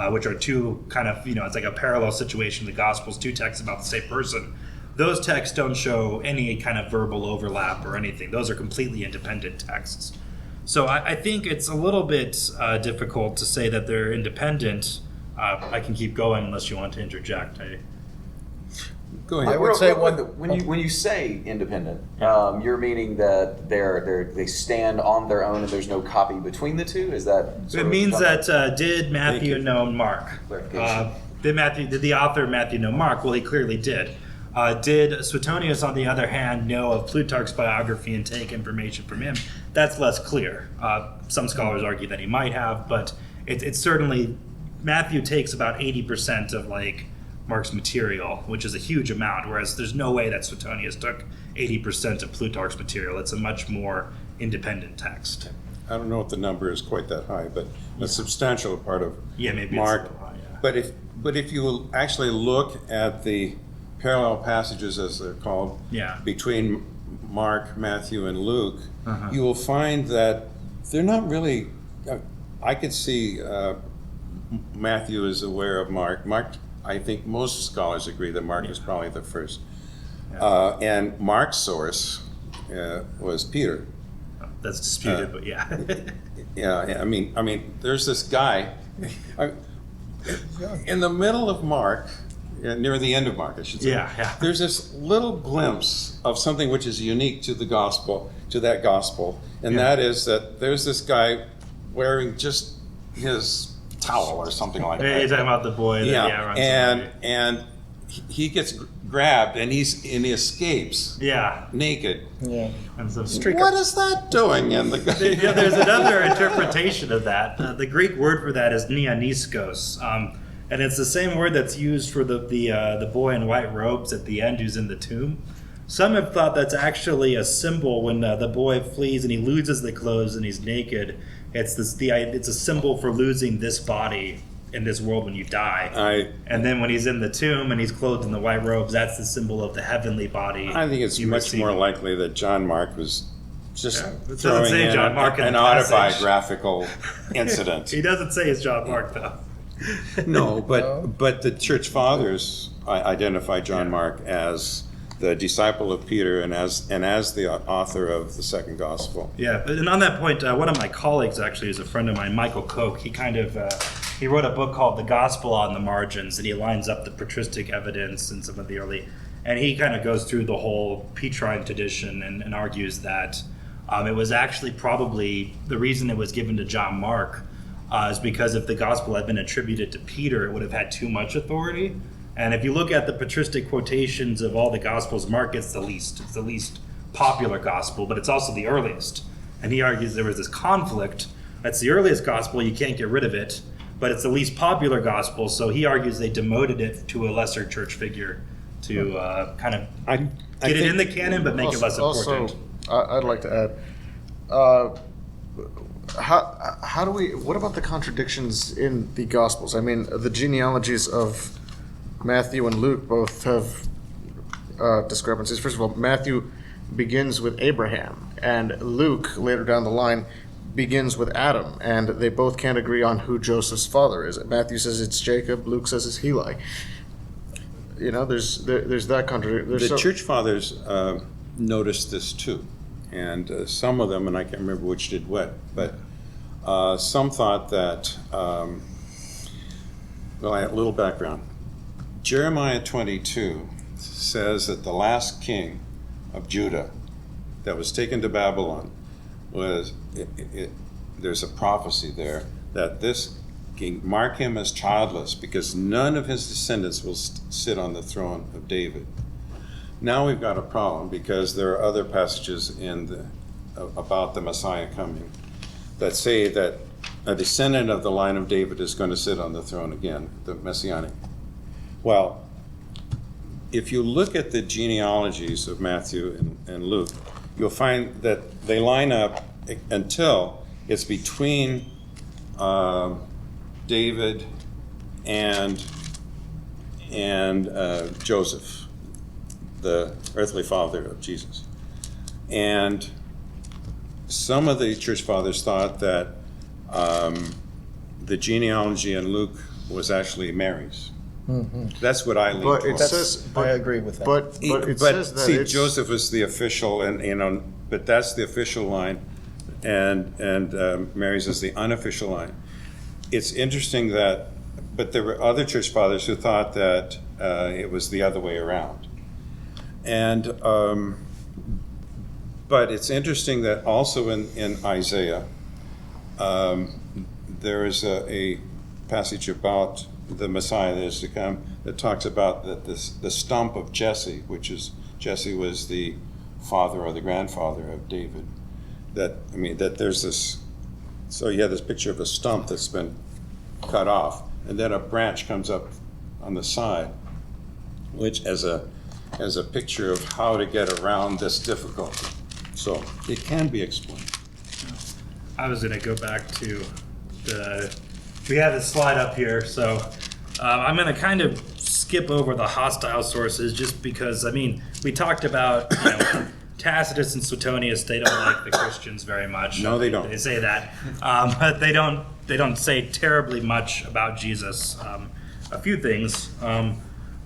which are two kind of, it's like a parallel situation, the Gospels, 2 texts about the same person, those texts don't show any kind of verbal overlap or anything. Those are completely independent texts. So I think it's a little bit difficult to say that they're independent. I can keep going unless you want to interject. Go ahead. I would say when you say independent, you're meaning that they stand on their own and there's no copy between the two. Is that? It means that did Matthew know Mark? Clarification. Did the author Matthew know Mark? Well, he clearly did. Did Suetonius, on the other hand, know of Plutarch's biography and take information from him? That's less clear. Some scholars argue that he might have, but it's certainly Matthew takes about 80% of Mark's material, which is a huge amount. Whereas there's no way that Suetonius took 80% of Plutarch's material. It's a much more independent text. I don't know if the number is quite that high, but a substantial part of Maybe Mark. it's a little high, yeah. But if you actually look at the parallel passages, as they're called, between Mark, Matthew, and Luke, you will find that they're not really. I could see Matthew is aware of Mark. Mark, I think most scholars agree that Mark is probably the first. And Mark's source was Peter. That's disputed, but yeah. Yeah, I mean, there's this guy in the middle of Mark, near the end of Mark, I should say. Yeah. There's this little glimpse of something which is unique to the gospel, and that is that there's this guy wearing just his towel or something like that. You're talking about the boy that runs away. And he gets grabbed and he escapes. Naked. Yeah. What is that doing? There's another interpretation of that. The Greek word for that is neoniskos, and it's the same word that's used for the boy in white robes at the end who's in the tomb. Some have thought that's actually a symbol when the boy flees and he loses the clothes and he's naked. It's a symbol for losing this body in this world when you die. And then when he's in the tomb and he's clothed in the white robes, that's the symbol of the heavenly body. I think it's much more likely that John Mark was just throwing in an autobiographical incident. He doesn't say it's John Mark, though. No, but the church fathers identify John Mark as the disciple of Peter and as the author of the second gospel. Yeah, and on that point, one of my colleagues actually is a friend of mine, Michael Koch. He he wrote a book called The Gospel on the Margins, and he lines up the patristic evidence and some of the early, and he kind of goes through the whole Petrine tradition and argues that it was actually probably the reason it was given to John Mark is because if the gospel had been attributed to Peter, it would have had too much authority. And if you look at the patristic quotations of all the gospels, Mark gets the least. It's the least popular gospel, but it's also the earliest. And he argues there was this conflict. That's the earliest gospel, you can't get rid of it, but it's the least popular gospel, so he argues they demoted it to a lesser church figure to kind of get it in the canon, but make it less important. Also, I'd like to add, what about the contradictions in the gospels? I mean, the genealogies of Matthew and Luke both have discrepancies. First of all, Matthew begins with Abraham, and Luke, later down the line, begins with Adam, and they both can't agree on who Joseph's father is. Matthew says it's Jacob, Luke says it's Heli. You know, there's that contradiction. The church fathers noticed this too, and some of them, and I can't remember which did what, but some thought that, well, a little background. Jeremiah 22 says that the last king of Judah that was taken to Babylon there's a prophecy there that this king, mark him as childless because none of his descendants will sit on the throne of David. Now we've got a problem because there are other passages about the Messiah coming that say that a descendant of the line of David is going to sit on the throne again, the Messianic. Well, if you look at the genealogies of Matthew and Luke, you'll find that they line up until it's between David and Joseph, the earthly father of Jesus. And some of the church fathers thought that the genealogy in Luke was actually Mary's. Mm-hmm. That's what I lean towards. I agree with that. But it says that Joseph was the official, but that's the official line, and Mary's is the unofficial line. It's interesting that, but there were other church fathers who thought that it was the other way around. And but it's interesting that also in Isaiah, there is a passage about the Messiah that is to come that talks about that the stump of Jesse, which is Jesse was the father or the grandfather of David. That there's this. So you have this picture of a stump that's been cut off, and then a branch comes up on the side, which as a picture of how to get around this difficulty. So it can be explained. I was going to go back to we have this slide up here, so I'm going to kind of skip over the hostile sources just because, we talked about, Tacitus and Suetonius, they don't like the Christians very much. No, they don't. They say that. But they don't say terribly much about Jesus. A few things.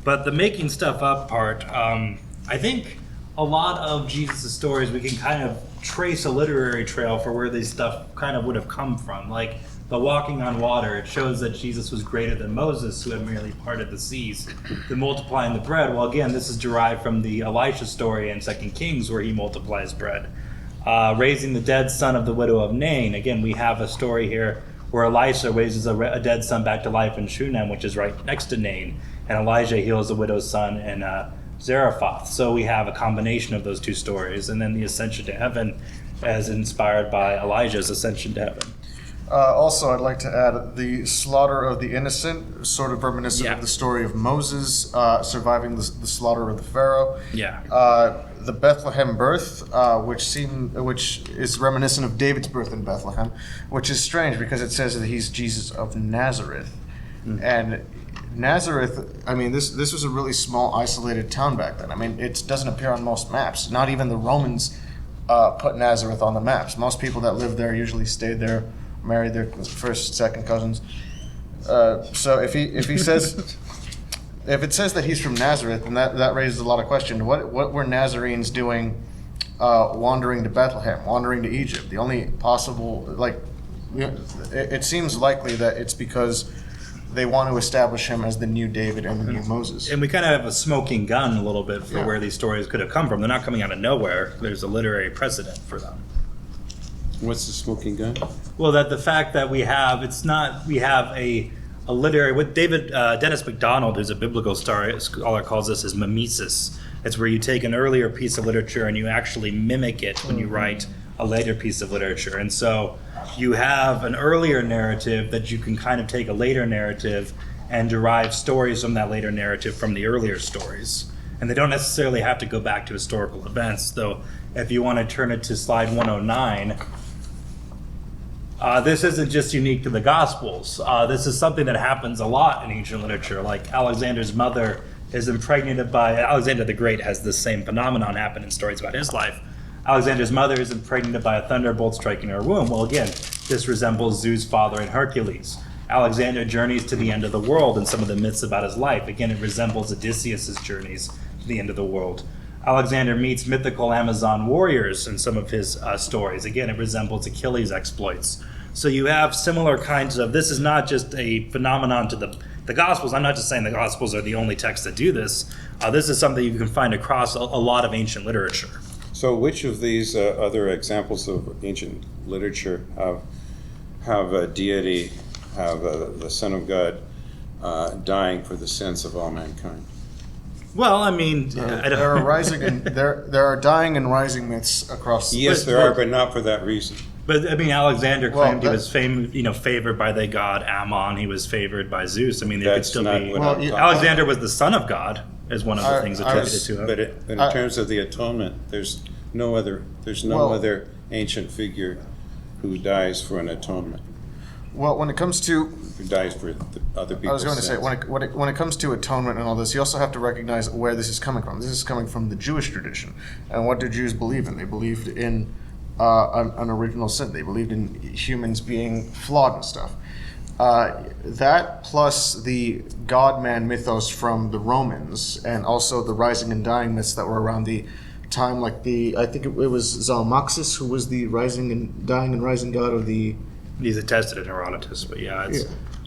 But the making stuff up part, I think a lot of Jesus' stories, we can kind of trace a literary trail for where this stuff kind of would have come from. Like the walking on water, it shows that Jesus was greater than Moses, who had merely parted the seas. The multiplying the bread, well, again, this is derived from the Elisha story in 2 Kings, where he multiplies bread. Raising the dead son of the widow of Nain, again, we have a story here where Elisha raises a dead son back to life in Shunem, which is right next to Nain, and Elijah heals the widow's son in Zarephath. So we have a combination of those two stories, and then the ascension to heaven as inspired by Elijah's ascension to heaven. Also, I'd like to add the slaughter of the innocent, sort of reminiscent of the story of Moses surviving the slaughter of the Pharaoh. Yeah. The Bethlehem birth, which is reminiscent of David's birth in Bethlehem, which is strange because it says that he's Jesus of Nazareth. Mm. And Nazareth, this was a really small, isolated town back then. It doesn't appear on most maps. Not even the Romans put Nazareth on the maps. Most people that lived there usually stayed there, married their first, second cousins. So if he says, if it says that he's from Nazareth, then that raises a lot of questions. What were Nazarenes doing, wandering to Bethlehem, wandering to Egypt? The only possible, it seems likely that it's because they want to establish him as the new David and the new Moses. And we kind of have a smoking gun a little bit for where these stories could have come from. They're not coming out of nowhere. There's a literary precedent for them. What's the smoking gun? Well, that the fact that we have a literary, what Dennis MacDonald, who's a biblical scholar, calls this as mimesis. It's where you take an earlier piece of literature and you actually mimic it when you write a later piece of literature. And so you have an earlier narrative that you can kind of take a later narrative and derive stories from that later narrative from the earlier stories. And they don't necessarily have to go back to historical events, though if you want to turn it to slide 109, this isn't just unique to the Gospels. This is something that happens a lot in ancient literature. Like Alexander's mother is impregnated by, Alexander the Great has this same phenomenon happen in stories about his life. Alexander's mother is impregnated by a thunderbolt striking her womb. Well, again, this resembles Zeus' father and Hercules. Alexander journeys to the end of the world in some of the myths about his life. Again, it resembles Odysseus' journeys to the end of the world. Alexander meets mythical Amazon warriors in some of his stories. Again, it resembles Achilles' exploits. So you have similar kinds of, this is not just a phenomenon to the Gospels. I'm not just saying the Gospels are the only texts that do this. This is something you can find across a lot of ancient literature. So which of these other examples of ancient literature have a deity, have the Son of God dying for the sins of all mankind? Well, I don't there are rising and there are dying and rising myths across. Yes, there are, but not for that reason. But Alexander claimed he was favored by the god Ammon. He was favored by Zeus. There could still be. Alexander was the son of God, is one of the things attributed to him. But in terms of the atonement, there's no other ancient figure who dies for an atonement. Well, when it comes to who dies for other people's I was going to sins. say when it comes to atonement and all this, you also have to recognize where this is coming from. This is coming from the Jewish tradition, and what do Jews believe in? They believed in an original sin. They believed in humans being flawed and stuff. That plus the God-man mythos from the Romans, and also the rising and dying myths that were around the time, like I think it was Zalmoxis, who was the rising and dying and rising god of the. He's attested in Herodotus, but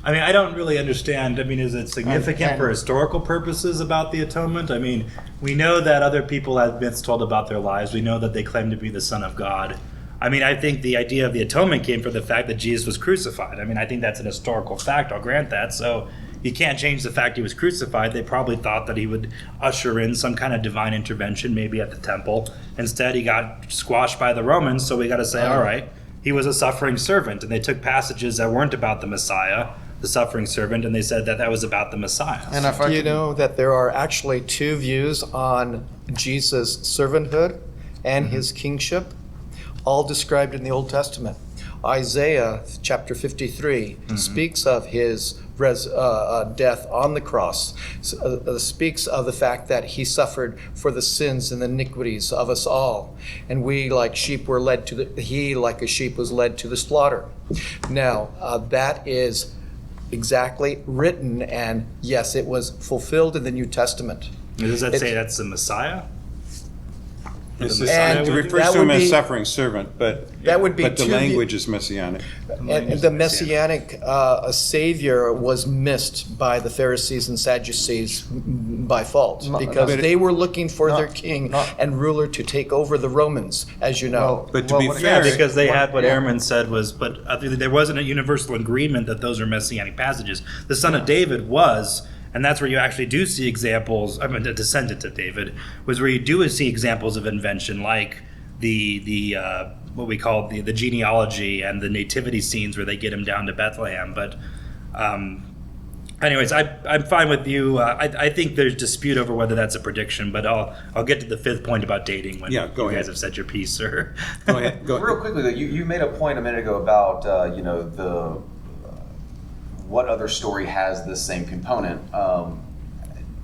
I mean, I don't really understand. I mean, is it significant for historical purposes about the atonement? I mean, we know that other people have myths told about their lives. We know that they claim to be the Son of God. I mean, I think the idea of the atonement came from the fact that Jesus was crucified. I mean, I think that's an historical fact. I'll grant that. So you can't change the fact he was crucified. They probably thought that he would usher in some kind of divine intervention, maybe at the temple. Instead, he got squashed by the Romans. So we got to say, all right, he was a suffering servant. And they took passages that weren't about the Messiah, the suffering servant, and they said that that was about the Messiah. And if Do you know that there are actually two views on Jesus' servanthood and his kingship, all described in the Old Testament? Isaiah chapter 53 speaks of his death on the cross, speaks of the fact that he suffered for the sins and the iniquities of us all, and we like sheep were led to he like a sheep was led to the slaughter. Now that is exactly written, and yes, it was fulfilled in the New Testament. Does that say that's the Messiah? It refers that to would him as be- suffering servant, but That would be but the two- language is messianic. And the messianic savior was missed by the Pharisees and Sadducees by fault, because they were looking for their king and ruler to take over the Romans, as you know. But to be Yeah, fair, because they had what Ehrman said was, but there wasn't a universal agreement that those are messianic passages. The son of David was, and that's where you actually do see examples. I mean, a descendant of David was where you do see examples of invention, like the what we call the genealogy and the nativity scenes where they get him down to Bethlehem. But anyways, I'm fine with you. I think there's dispute over whether that's a prediction, but I'll get to the fifth point about dating when Yeah, go you ahead. guys have said your piece, sir. go ahead. Real quickly, though, you made a point a minute ago about the what other story has this same component.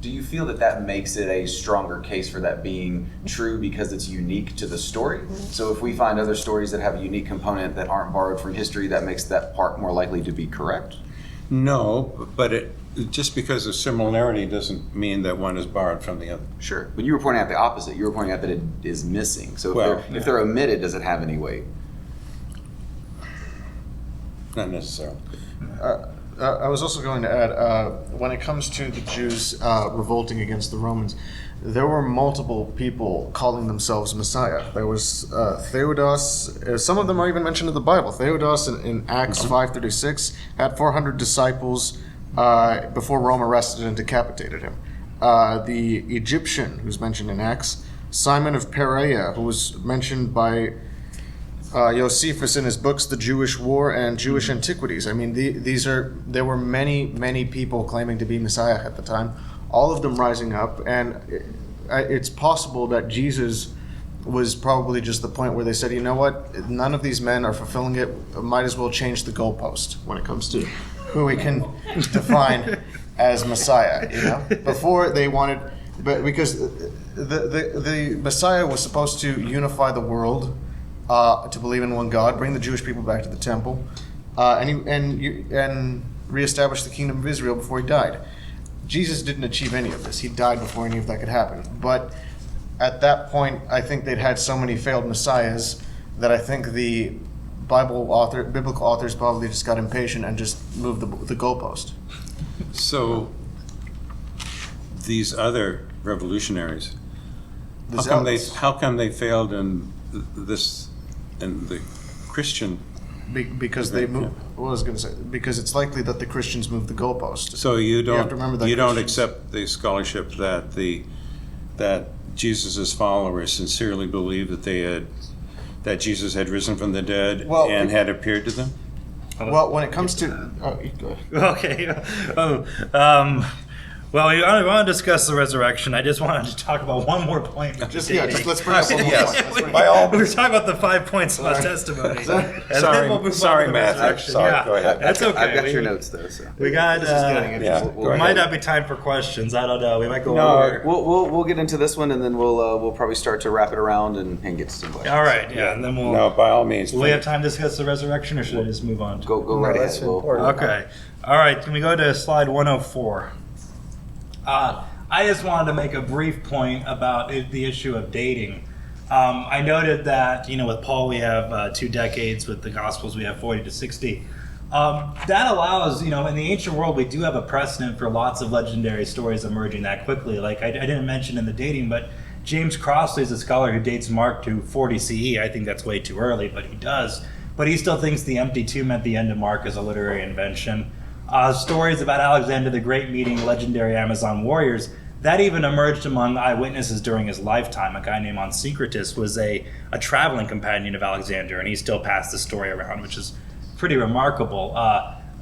Do you feel that makes it a stronger case for that being true because it's unique to the story? So if we find other stories that have a unique component that aren't borrowed from history, that makes that part more likely to be correct? No, but just because of similarity doesn't mean that one is borrowed from the other. Sure. But you were pointing out the opposite. You were pointing out that it is missing. So if they're omitted, does it have any weight? Not necessarily. I was also going to add, when it comes to the Jews revolting against the Romans, there were multiple people calling themselves Messiah. There was Theodos. Some of them are even mentioned in the Bible. Theodos in Acts 5:36 had 400 disciples before Rome arrested and decapitated him. The Egyptian, who's mentioned in Acts, Simon of Perea, who was mentioned by Josephus in his books, The Jewish War and Jewish Antiquities. I mean, there were many people claiming to be Messiah at the time, all of them rising up, and it's possible that Jesus was probably just the point where they said, you know what, none of these men are fulfilling it, might as well change the goalpost when it comes to who we can define as Messiah, you know? Before they wanted, but because the Messiah was supposed to unify the world, to believe in one God, bring the Jewish people back to the temple, and reestablish the kingdom of Israel before he died. Jesus didn't achieve any of this. He died before any of that could happen. But at that point, I think they'd had so many failed messiahs that I think the biblical authors probably just got impatient and just moved the goalpost. So these other revolutionaries, The how come they failed in the Christian? Because they moved. What I was going to say, because it's likely that the Christians moved the goalpost. So you have don't to remember that you don't Christians- accept the scholarship that Jesus' followers sincerely believed that Jesus had risen from the dead and had appeared to them? Well, when it comes to go ahead. Okay. Well, I want to discuss the resurrection. I just wanted to talk about one more point. Just let's bring up one more Yes. point. Let's bring- By all We were talking about the 5 points about testimony. And then Sorry, we'll move on sorry, to the Matthew. resurrection. Sorry, Yeah, go ahead. that's okay. I've got your notes though. So. We got. This is getting interesting. Go It might ahead. not be time for questions. I don't know. We might go No. over. We'll get into this one, and then we'll probably start to wrap it around and get to some questions. All right. Yeah. And then we'll. No, by all means. Will we have time to discuss the resurrection, or should I just move on? Go No, right that's ahead. important. Okay. All right. Can we go to slide 104? I just wanted to make a brief point about the issue of dating. I noted that, with Paul we have 2 decades, with the Gospels we have 40 to 60. That allows, in the ancient world, we do have a precedent for lots of legendary stories emerging that quickly. Like I didn't mention in the dating, but James Crossley is a scholar who dates Mark to 40 CE. I think that's way too early, but he does. But he still thinks the empty tomb at the end of Mark is a literary invention. Stories about Alexander the Great meeting legendary Amazon warriors, that even emerged among eyewitnesses during his lifetime. A guy named Onesicritus was a traveling companion of Alexander, and he still passed the story around, which is pretty remarkable.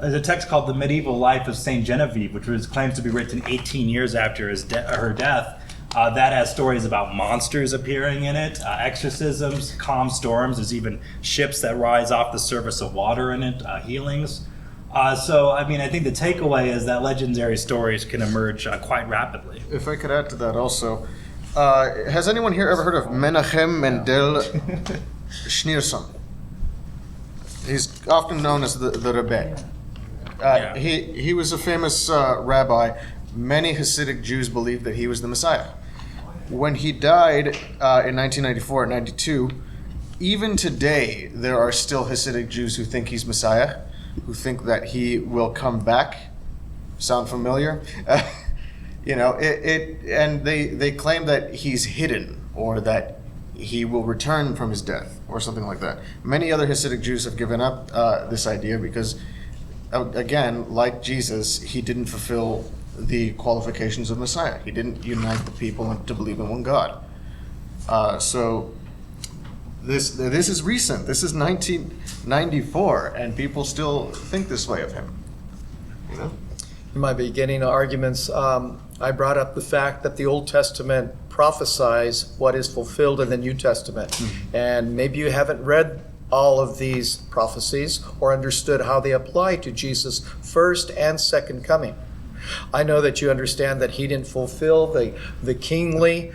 There's a text called The Medieval Life of Saint Genevieve, which was claimed to be written 18 years after her death. That has stories about monsters appearing in it, exorcisms, calm storms. There's even ships that rise off the surface of water in it, healings. I think the takeaway is that legendary stories can emerge quite rapidly. If I could add to that also, has anyone here ever heard of Menachem Mendel Schneerson? He's often known as the Rebbe. Yeah. He was a famous rabbi. Many Hasidic Jews believed that he was the Messiah. When he died in 1994 and 92, even today there are still Hasidic Jews who think he's Messiah, who think that he will come back. Sound familiar? And they claim that he's hidden, or that he will return from his death, or something like that. Many other Hasidic Jews have given up this idea because, again, like Jesus, he didn't fulfill the qualifications of Messiah. He didn't unite the people to believe in one God. So this is recent. This is 1994, and people still think this way of him. In my beginning arguments, I brought up the fact that the Old Testament prophesies what is fulfilled in the New Testament. Mm-hmm. And maybe you haven't read all of these prophecies or understood how they apply to Jesus' first and second coming. I know that you understand that he didn't fulfill the kingly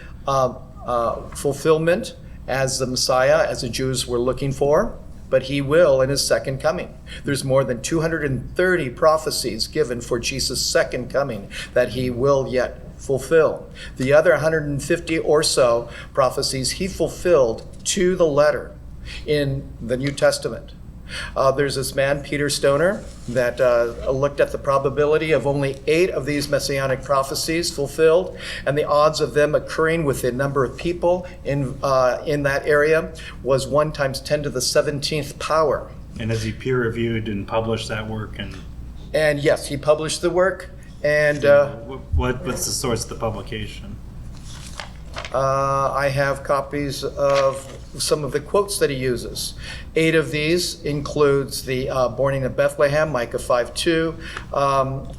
fulfillment as the Messiah, as the Jews were looking for, but he will in his second coming. There's more than 230 prophecies given for Jesus' second coming that he will yet fulfill. The other 150 or so prophecies he fulfilled to the letter in the New Testament. There's this man, Peter Stoner, that looked at the probability of only 8 of these messianic prophecies fulfilled, and the odds of them occurring with the number of people in that area was 1 × 10 to the 17th power. And has he peer-reviewed and published that work? And yes, he published the work. And what's the source of the publication? I have copies of some of the quotes that he uses. 8 of these includes the borning of Bethlehem, Micah 5:2,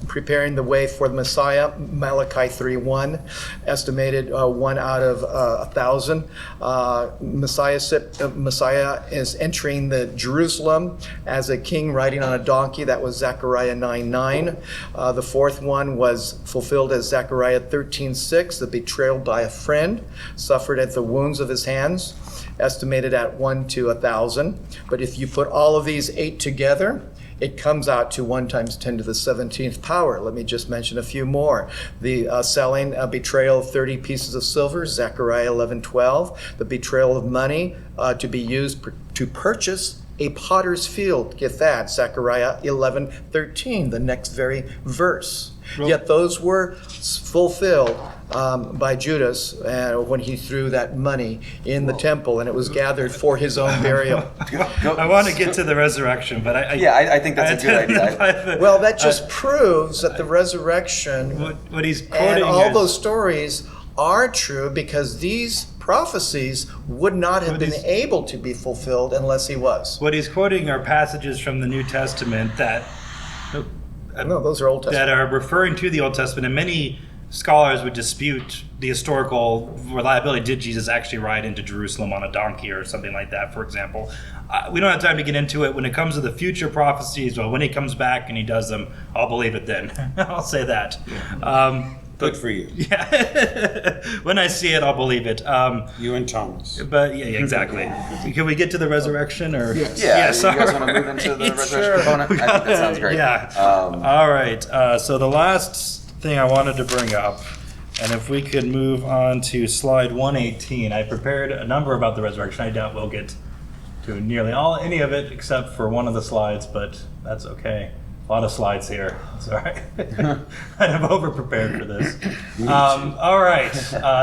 preparing the way for the Messiah, Malachi 3:1, estimated 1 out of 1,000. Messiah is entering the Jerusalem as a king riding on a donkey. That was Zechariah 9:9. The 4th one was fulfilled as Zechariah 13:6, the betrayal by a friend, suffered at the wounds of his hands, estimated at 1 to 1,000. But if you put all of these 8 together, it comes out to 1 × 10 to the 17th power. Let me just mention a few more. The selling a betrayal of 30 pieces of silver, Zechariah 11:12. The betrayal of money to be used to purchase a potter's field. Get that, Zechariah 11:13, the next very verse. Yet those were fulfilled by Judas when he threw that money in the temple, and it was gathered for his own burial. I want to get to the resurrection, but I think that's a good idea. Well, that just proves that the resurrection what he's quoting and all those stories are true, because these prophecies would not have been able to be fulfilled unless he was. What he's quoting are passages from the New Testament that No, those are Old Testament. that are referring to the Old Testament, and many scholars would dispute the historical reliability. Did Jesus actually ride into Jerusalem on a donkey or something like that, for example? We don't have time to get into it. When it comes to the future prophecies, well, when he comes back and he does them, I'll believe it then. I'll say that. Good for you. Yeah. When I see it, I'll believe it. You and Thomas. But yeah, exactly. Can we get to the resurrection? Or Yes. Yeah, Yes, you guys want to move into the resurrection component? I think that sounds great. Yeah. All right. So the last thing I wanted to bring up, and if we could move on to slide 118. I prepared a number about the resurrection. I doubt we'll get to nearly any of it except for one of the slides, but that's okay. A lot of slides here. It's all right. I'm over-prepared for this. All right.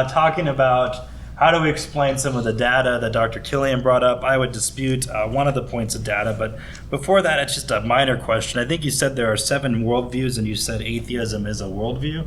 Talking about how do we explain some of the data that Dr. Killian brought up. I would dispute one of the points of data, but before that, it's just a minor question. I think you said there are 7 worldviews, and you said atheism is a worldview.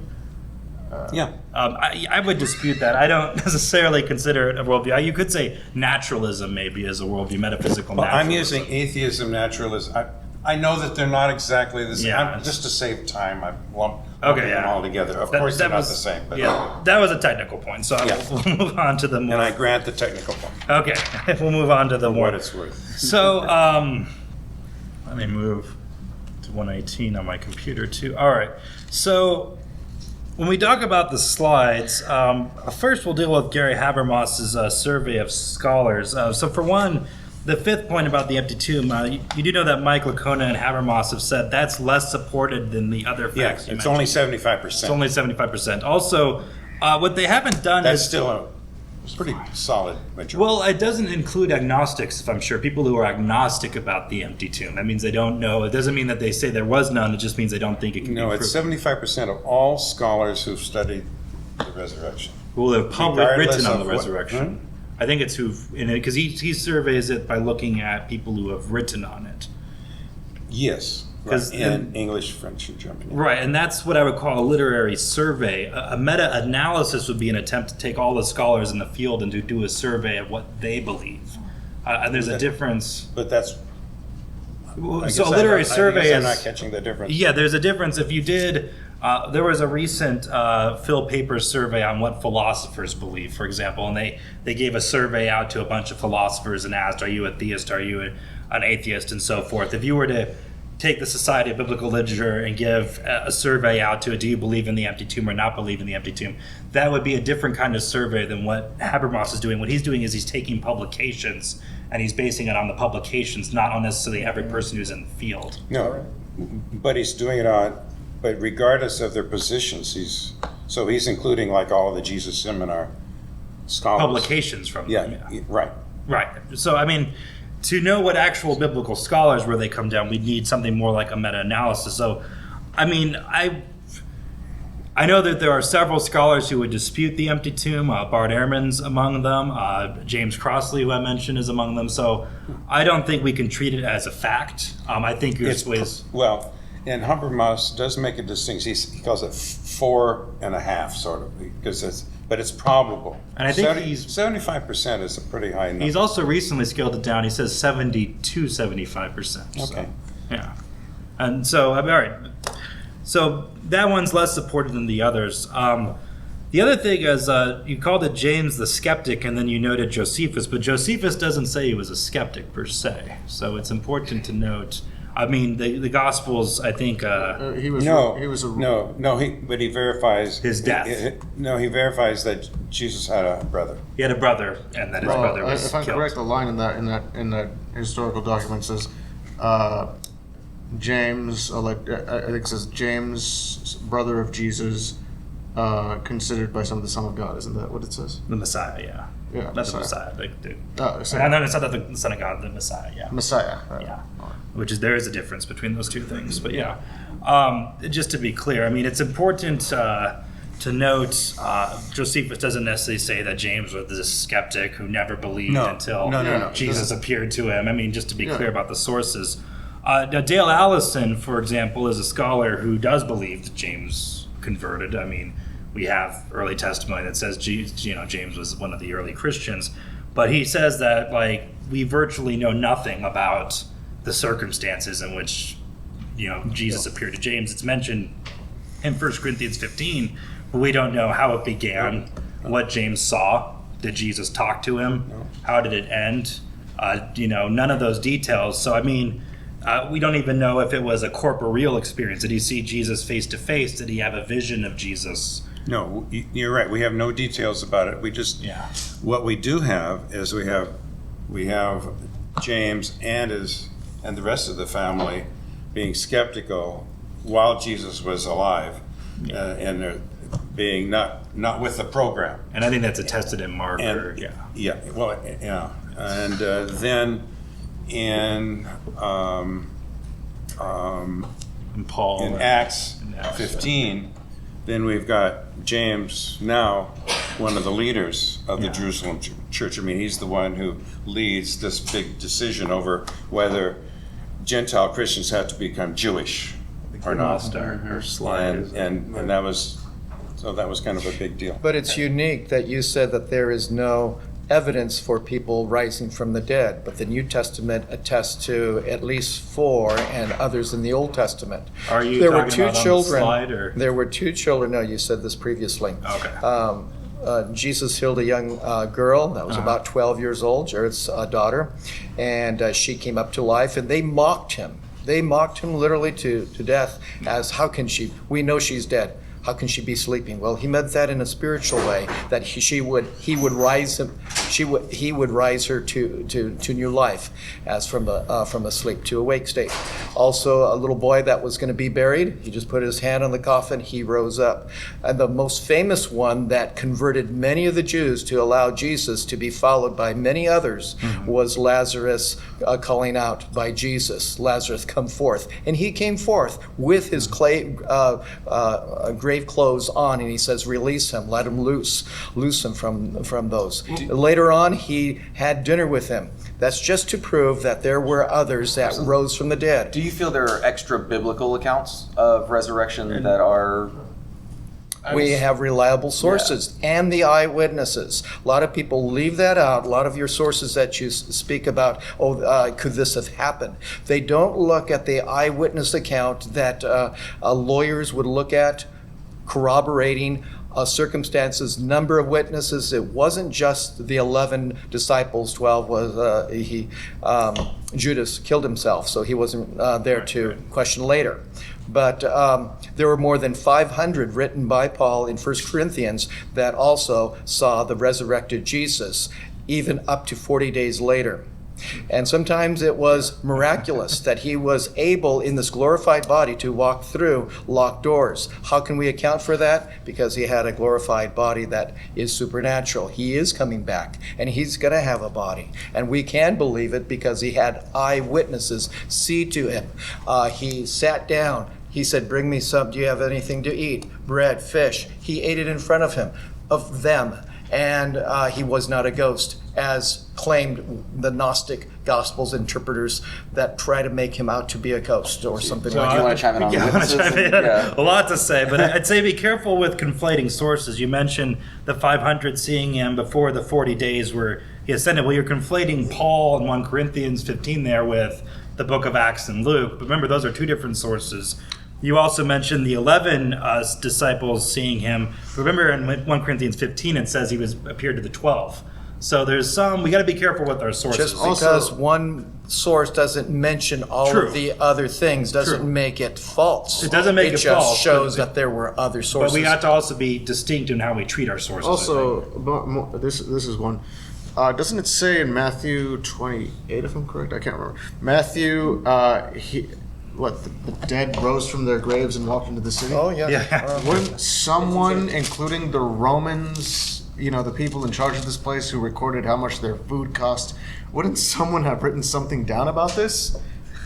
Yeah. I would dispute that. I don't necessarily consider it a worldview. You could say naturalism maybe is a worldview, metaphysical Well, naturalism. I'm using atheism, naturalism. I know that they're not exactly the same. Yeah. Just to save time, I lump Okay, them yeah. all together. Of course, they're not the same. But Yeah, that was a technical point, so we'll move on to the more... And I grant the technical point. Okay, we'll move on to the For more... what it's worth. So, let me move to 118 on my computer too. All right, so when we talk about the slides, first we'll deal with Gary Habermas's survey of scholars. So for one, the 5th point about the empty tomb, you do know that Mike Licona and Habermas have said that's less supported than the other facts you It's mentioned. only 75%. It's only 75%. Also, what they haven't done That's is... still a pretty solid majority. Well, it doesn't include agnostics, if I'm sure. People who are agnostic about the empty tomb. That means they don't know. It doesn't mean that they say there was none. It just means they don't think it can be No, it's proven. 75% of all scholars who've studied the resurrection. Who have Regardless written on the of what- resurrection. I think it's who've, because he surveys it by looking at people who have written on it. Yes. 'Cause in English, French, and German. Right, and that's what I would call a literary survey. A meta-analysis would be an attempt to take all the scholars in the field and to do a survey of what they believe. And there's a difference. But that's... I So guess a literary I guess survey I'm is... not catching the difference. Yeah, there's a difference. If you did, there was a recent Phil Papers survey on what philosophers believe, for example, and they gave a survey out to a bunch of philosophers and asked, are you a theist, are you an atheist, and so forth. If you were to take the Society of Biblical Literature and give a survey out to it, do you believe in the empty tomb or not believe in the empty tomb, that would be a different kind of survey than what Habermas is doing. What he's doing is he's taking publications and he's basing it on the publications, not on necessarily every person who's in the field. No, but he's doing it on... But regardless of their positions, he's including like all of the Jesus Seminar scholars. Publications from them. Yeah, right. Right. So, I mean, to know what actual biblical scholars, where they come down, we'd need something more like a meta-analysis. So, I mean, I know that there are several scholars who would dispute the empty tomb. Bart Ehrman's among them. James Crossley, who I mentioned, is among them. So, I don't think we can treat it as a fact. I think there's ways... Well, and Habermas does make a distinction. He calls it 4.5, sort of, because it's probable. And I think 75% is a pretty high number. He's also recently scaled it down. He says 70 to 75%. So, Okay. yeah. And so, all right. So that one's less supported than the others. The other thing is you called it James the skeptic, and then you noted Josephus, but Josephus doesn't say he was a skeptic per se. So it's important to note. I mean, the Gospels, I think... But he verifies... His death. He verifies that Jesus had a brother. He had a brother, and that his brother was if I'm killed. correct, the line in that historical document says, James, I think it says James, brother of Jesus, considered by some of the Son of God. Isn't that what it says? The Messiah, yeah. Yeah, Not Messiah. the Messiah. So- No, it's not the Son of God, the Messiah, yeah. Messiah. Right. Yeah, there is a difference between those two things, but yeah. Just to be clear, I mean, it's important to note Josephus doesn't necessarily say that James was this skeptic who never believed until No. Jesus appeared to him. I mean, just to be clear about the sources. Now, Dale Allison, for example, is a scholar who does believe that James converted. I mean, we have early testimony that says James was one of the early Christians, but he says that we virtually know nothing about the circumstances in which Jesus appeared to James. It's mentioned in 1 Corinthians 15, but we don't know how it began, what James saw. Did Jesus talk to him? How did it end? None of those details. So I mean, we don't even know if it was a corporeal experience. Did he see Jesus face to face? Did he have a vision of Jesus? No, you're right. We have no details about it. We just what we do have is we have James and the rest of the family being skeptical while Jesus was alive, and they're being not with the program. And I think that's attested in Mark. And then in And Paul. in and- Acts in Acts, 15, then we've got James now, one of the leaders of the Yeah. Jerusalem church. I mean, he's the one who leads this big decision over whether Gentile Christians have to become Jewish or not. Or slide. And that was, so that was kind of a big deal. But it's unique that you said that there is no evidence for people rising from the dead, but the New Testament attests to at least 4 and others in the Old Testament. Are you There were talking 2 about on the children. slide, or- There were 2 children. No, you said this previously. Okay. Jesus healed a young girl that was Uh-huh. about 12 years old, Jared's daughter, and she came up to life, and they mocked him. They mocked him literally to death as, how can she, we know she's dead. How can she be sleeping? Well, he meant that in a spiritual way, that he would rise her to new life, as from a sleep to awake state. Also, a little boy that was going to be buried, he just put his hand on the coffin, he rose up. And the most famous one that converted many of the Jews to allow Jesus to be followed by many others was Lazarus calling out by Jesus, "Lazarus, come forth." And he came forth with his grave clothes on, and he says, "Release him, let him loose him from those." Later on, he had dinner with him. That's just to prove that there were others that rose from the dead. Do you feel there are extra biblical accounts of resurrection that are? We have reliable sources and the eyewitnesses. A lot of people leave that out. A lot of your sources that you speak about, could this have happened? They don't look at the eyewitness account that lawyers would look at, corroborating circumstances, number of witnesses. It wasn't just the 11 disciples. 12 was Judas killed himself, so he wasn't there to question later. But there were more than 500 written by Paul in 1 Corinthians that also saw the resurrected Jesus, even up to 40 days later. And sometimes it was miraculous that he was able in this glorified body to walk through locked doors. How can we account for that? Because he had a glorified body that is supernatural. He is coming back, and he's going to have a body. And we can believe it because he had eyewitnesses see to him. He sat down. He said, "Bring me some. Do you have anything to eat? Bread, fish." He ate it in front of them. And he was not a ghost, as claimed the Gnostic Gospels interpreters that try to make him out to be a ghost or something like Do you that. want to chime in on the Yeah, I wanna witnesses? chime in. Yeah. A lot to say, but I'd say be careful with conflating sources. You mentioned the 500 seeing him before the 40 days where he ascended. Well, you're conflating Paul in 1 Corinthians 15 there with the book of Acts and Luke. But remember, those are 2 different sources. You also mentioned the 11 disciples seeing him. Remember in 1 Corinthians 15, it says he appeared to the 12. So there's we got to be careful with our sources. Just because one source doesn't mention all True. of the other things doesn't True. make it false. It doesn't make it just false, shows but- that there were other But sources. we have to also be distinct in how we treat our sources. I Also, think. this is one. Doesn't it say in Matthew 28, if I'm correct? I can't remember. Matthew, the dead rose from their graves and walked into the city? Oh, yeah. Yeah. Wouldn't someone, including the Romans, the people in charge of this place who recorded how much their food cost, wouldn't someone have written something down about this?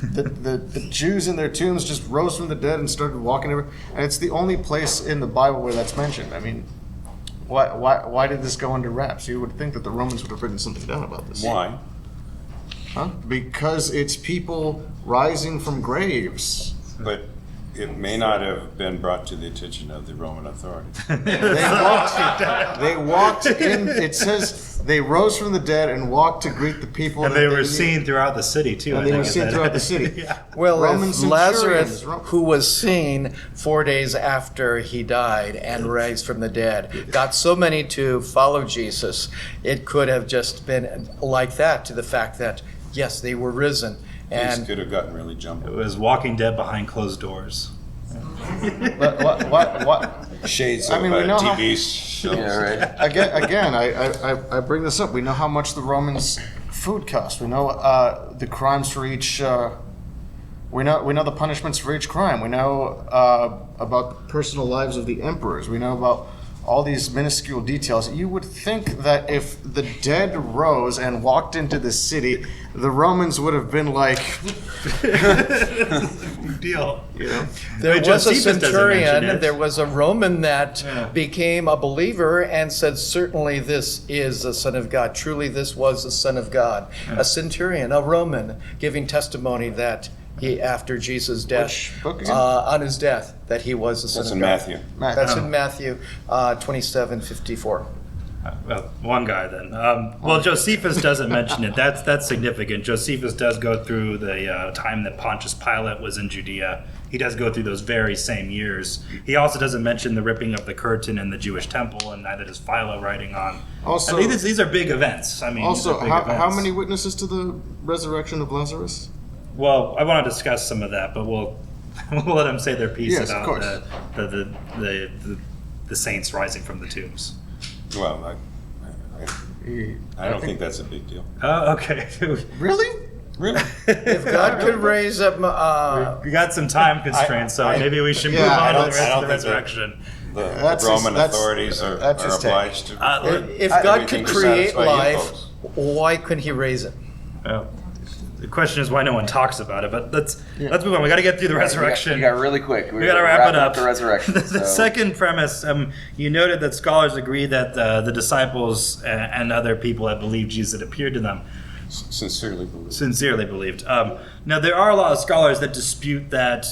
The Jews in their tombs just rose from the dead and started walking over, and it's the only place in the Bible where that's mentioned. I mean, why did this go under wraps? You would think that the Romans would have written something down about this. Why? Huh? Because it's people rising from graves. But it may not have been brought to the attention of the Roman authorities. They walked in. It says they rose from the dead and walked to greet the people. And that they were knew. seen throughout the city, too. And I they think, were is seen that- throughout the city. Yeah. Well, Roman if centurions, Lazarus, Ro- who was seen 4 days after he died and raised from the dead, got so many to follow Jesus, it could have just been like that, to the fact that, yes, they were risen. Things And could have gotten really It jumbled. was Walking Dead behind closed doors. What? Shades I of mean, we know how- TV shows. Yeah, right. Again, I bring this up. We know how much the Romans' food cost. We know the crimes for each. We know the punishments for each crime. We know about the personal lives of the emperors. We know about all these minuscule details, you would think that if the dead rose and walked into the city, the Romans would have been like, Big deal. you know, There was a Josephus doesn't mention centurion, it. there was a Roman that Yeah. became a believer and said, certainly this is the Son of God. Truly this was the Son of God. A centurion, a Roman, giving testimony that he, after Jesus' death, Which book again? on his death, that he was the Son That's of in God. Matthew. That's in Matthew 27:54. Well, one guy then. Well, Josephus doesn't mention it. That's significant. Josephus does go through the time that Pontius Pilate was in Judea. He does go through those very same years. He also doesn't mention the ripping of the curtain in the Jewish temple, and neither does Philo writing on. Also- I think these are big events. I mean, these also, are big how events. many witnesses to the resurrection of Lazarus? Well, I want to discuss some of that, but we'll let them say their piece Yes, of about course. the saints rising from the tombs. Well, I don't think that's a big deal. Oh, okay. Really? Really? If God could raise up, We got some time constraints, so maybe we should move Yeah, on to the I rest of don't the think that- resurrection. The That's Roman that's- authorities are that's his take. obliged to. if I- God everything could to create satisfy you life, folks. why couldn't he raise it? Oh. The question is why no one talks about it, but let's move on. We got to get through the resurrection. You got really quick. We got to wrap it up. The resurrection. The so. second premise, you noted that scholars agree that the disciples and other people that believed Jesus had appeared to them. Sincerely believe. Sincerely believed. Now, there are a lot of scholars that dispute that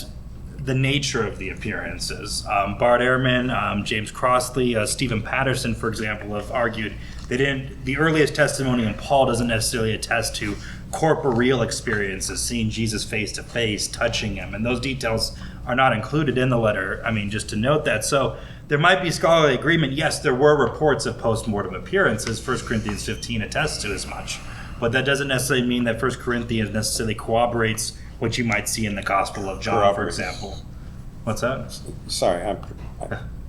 the nature of the appearances. Bart Ehrman, James Crossley, Stephen Patterson, for example, have argued that the earliest testimony in Paul doesn't necessarily attest to corporeal experiences, seeing Jesus face to face, touching him, and those details are not included in the letter. I mean, just to note that. So there might be scholarly agreement. Yes, there were reports of post-mortem appearances. 1 Corinthians 15 attests to as much. But that doesn't necessarily mean that 1 Corinthians necessarily corroborates what you might see in the Gospel of John, for Corroborates. example. What's that? Sorry,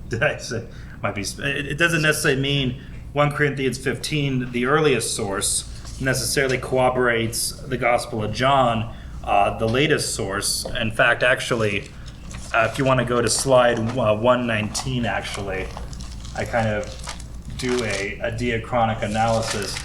Did I say? Might be. It doesn't necessarily mean 1 Corinthians 15, the earliest source, necessarily corroborates the Gospel of John, the latest source. In fact, actually, if you want to go to slide 119, actually, I kind of do a diachronic analysis.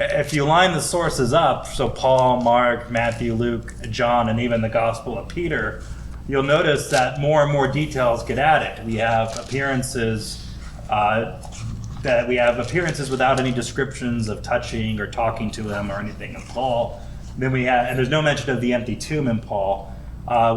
If you line the sources up, so Paul, Mark, Matthew, Luke, John, and even the Gospel of Peter, you'll notice that more and more details get added. We have appearances without any descriptions of touching or talking to him or anything in Paul. Then we have, and there's no mention of the empty tomb in Paul.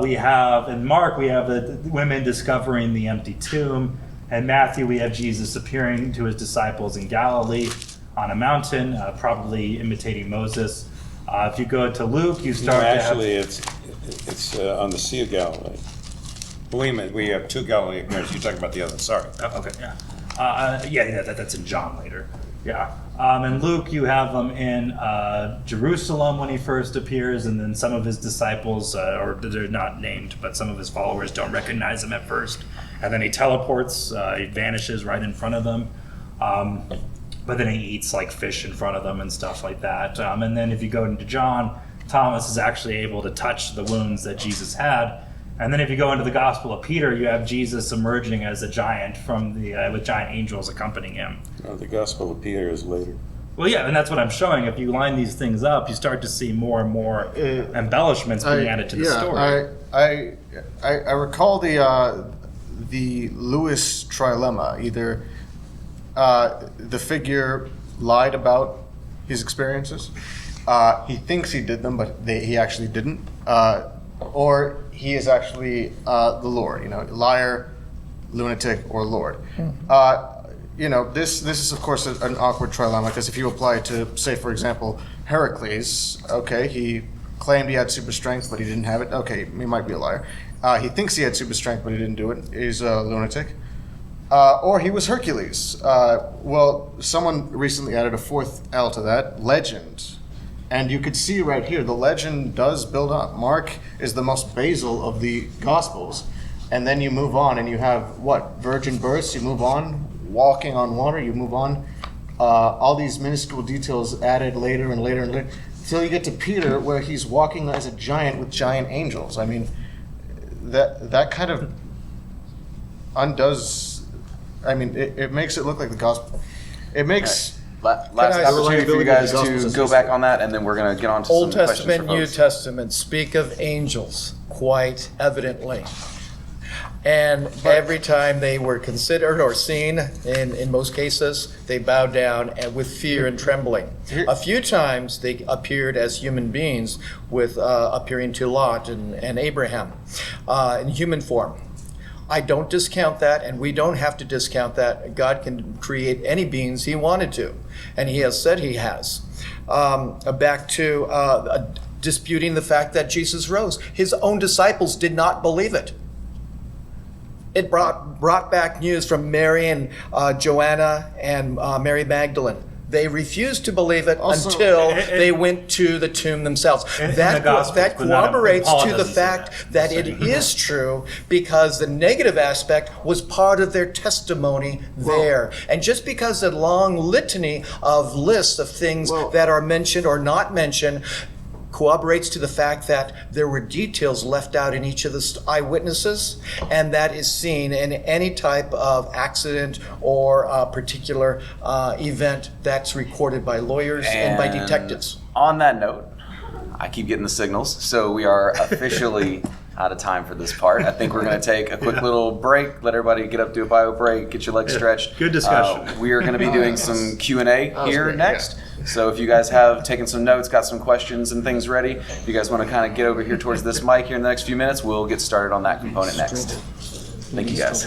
We have in Mark, we have the women discovering the empty tomb. In Matthew, we have Jesus appearing to his disciples in Galilee on a mountain, probably imitating Moses. If you go to Luke, you start actually, it's on the Sea of Galilee. Believe me, we have two Galilee appearances. You're talking about the other. Sorry. Okay, yeah. That's in John later. Yeah. In Luke, you have him in Jerusalem when he first appears, and then some of his disciples, or they're not named, but some of his followers don't recognize him at first. And then he teleports, he vanishes right in front of them. But then he eats like fish in front of them and stuff like that. And then if you go into John, Thomas is actually able to touch the wounds that Jesus had. And then if you go into the Gospel of Peter, you have Jesus emerging as a giant with giant angels accompanying him. The Gospel of Peter is later. Well, yeah, and that's what I'm showing. If you line these things up, you start to see more and more embellishments being added to the story. I recall the Lewis trilemma. Either the figure lied about his experiences, he thinks he did them, but he actually didn't, or he is actually the Lord. Liar, lunatic, or Lord. This is of course an awkward trilemma, because if you apply it to, say, for example, Heracles, okay, he claimed he had super strength, but he didn't have it. Okay, he might be a liar. He thinks he had super strength, but he didn't do it. He's a lunatic. Or he was Hercules. Well, someone recently added a fourth L to that, legend. And you could see right here, the legend does build up. Mark is the most basal of the Gospels. And then you move on and you have, virgin births, you move on, walking on water, you move on. All these minuscule details added later and later and later, until you get to Peter, where he's walking as a giant with giant angels. I mean, that kind of undoes I mean, it makes it look like the gospel. It makes Last I- opportunity for you guys Reliability of the to go back on that, and then we're going to get on to some Old questions Testament, for New folks. Testament speak of angels quite evidently. And every time they were considered or seen, in most cases, they bowed down and with fear and trembling. A few times they appeared as human beings, with appearing to Lot and Abraham in human form. I don't discount that, and we don't have to discount that. God can create any beings he wanted to, and he has said he has. Back to disputing the fact that Jesus rose. His own disciples did not believe it. It brought back news from Mary and Joanna and Mary Magdalene. They refused to believe it Also- until they went to the tomb themselves. In That the Gospels, but not- corroborates Paul to the doesn't say fact that. that it is true, because the negative aspect was part of their testimony there. And just because the long litany of lists of things Well- that are mentioned or not mentioned corroborates to the fact that there were details left out in each of the eyewitnesses, and that is seen in any type of accident or particular event that's recorded by lawyers and by detectives. On that note, I keep getting the signals, so we are officially out of time for this part. I think we're going to take a quick little break, let everybody get up, do a bio break, get your legs stretched. Good discussion. We are going to be doing some Q&A here great, next. So if you guys have taken some notes, got some questions and things ready, if you guys want to kind of get over here towards this mic here in the next few minutes, we'll get started on that component next. Thank you guys.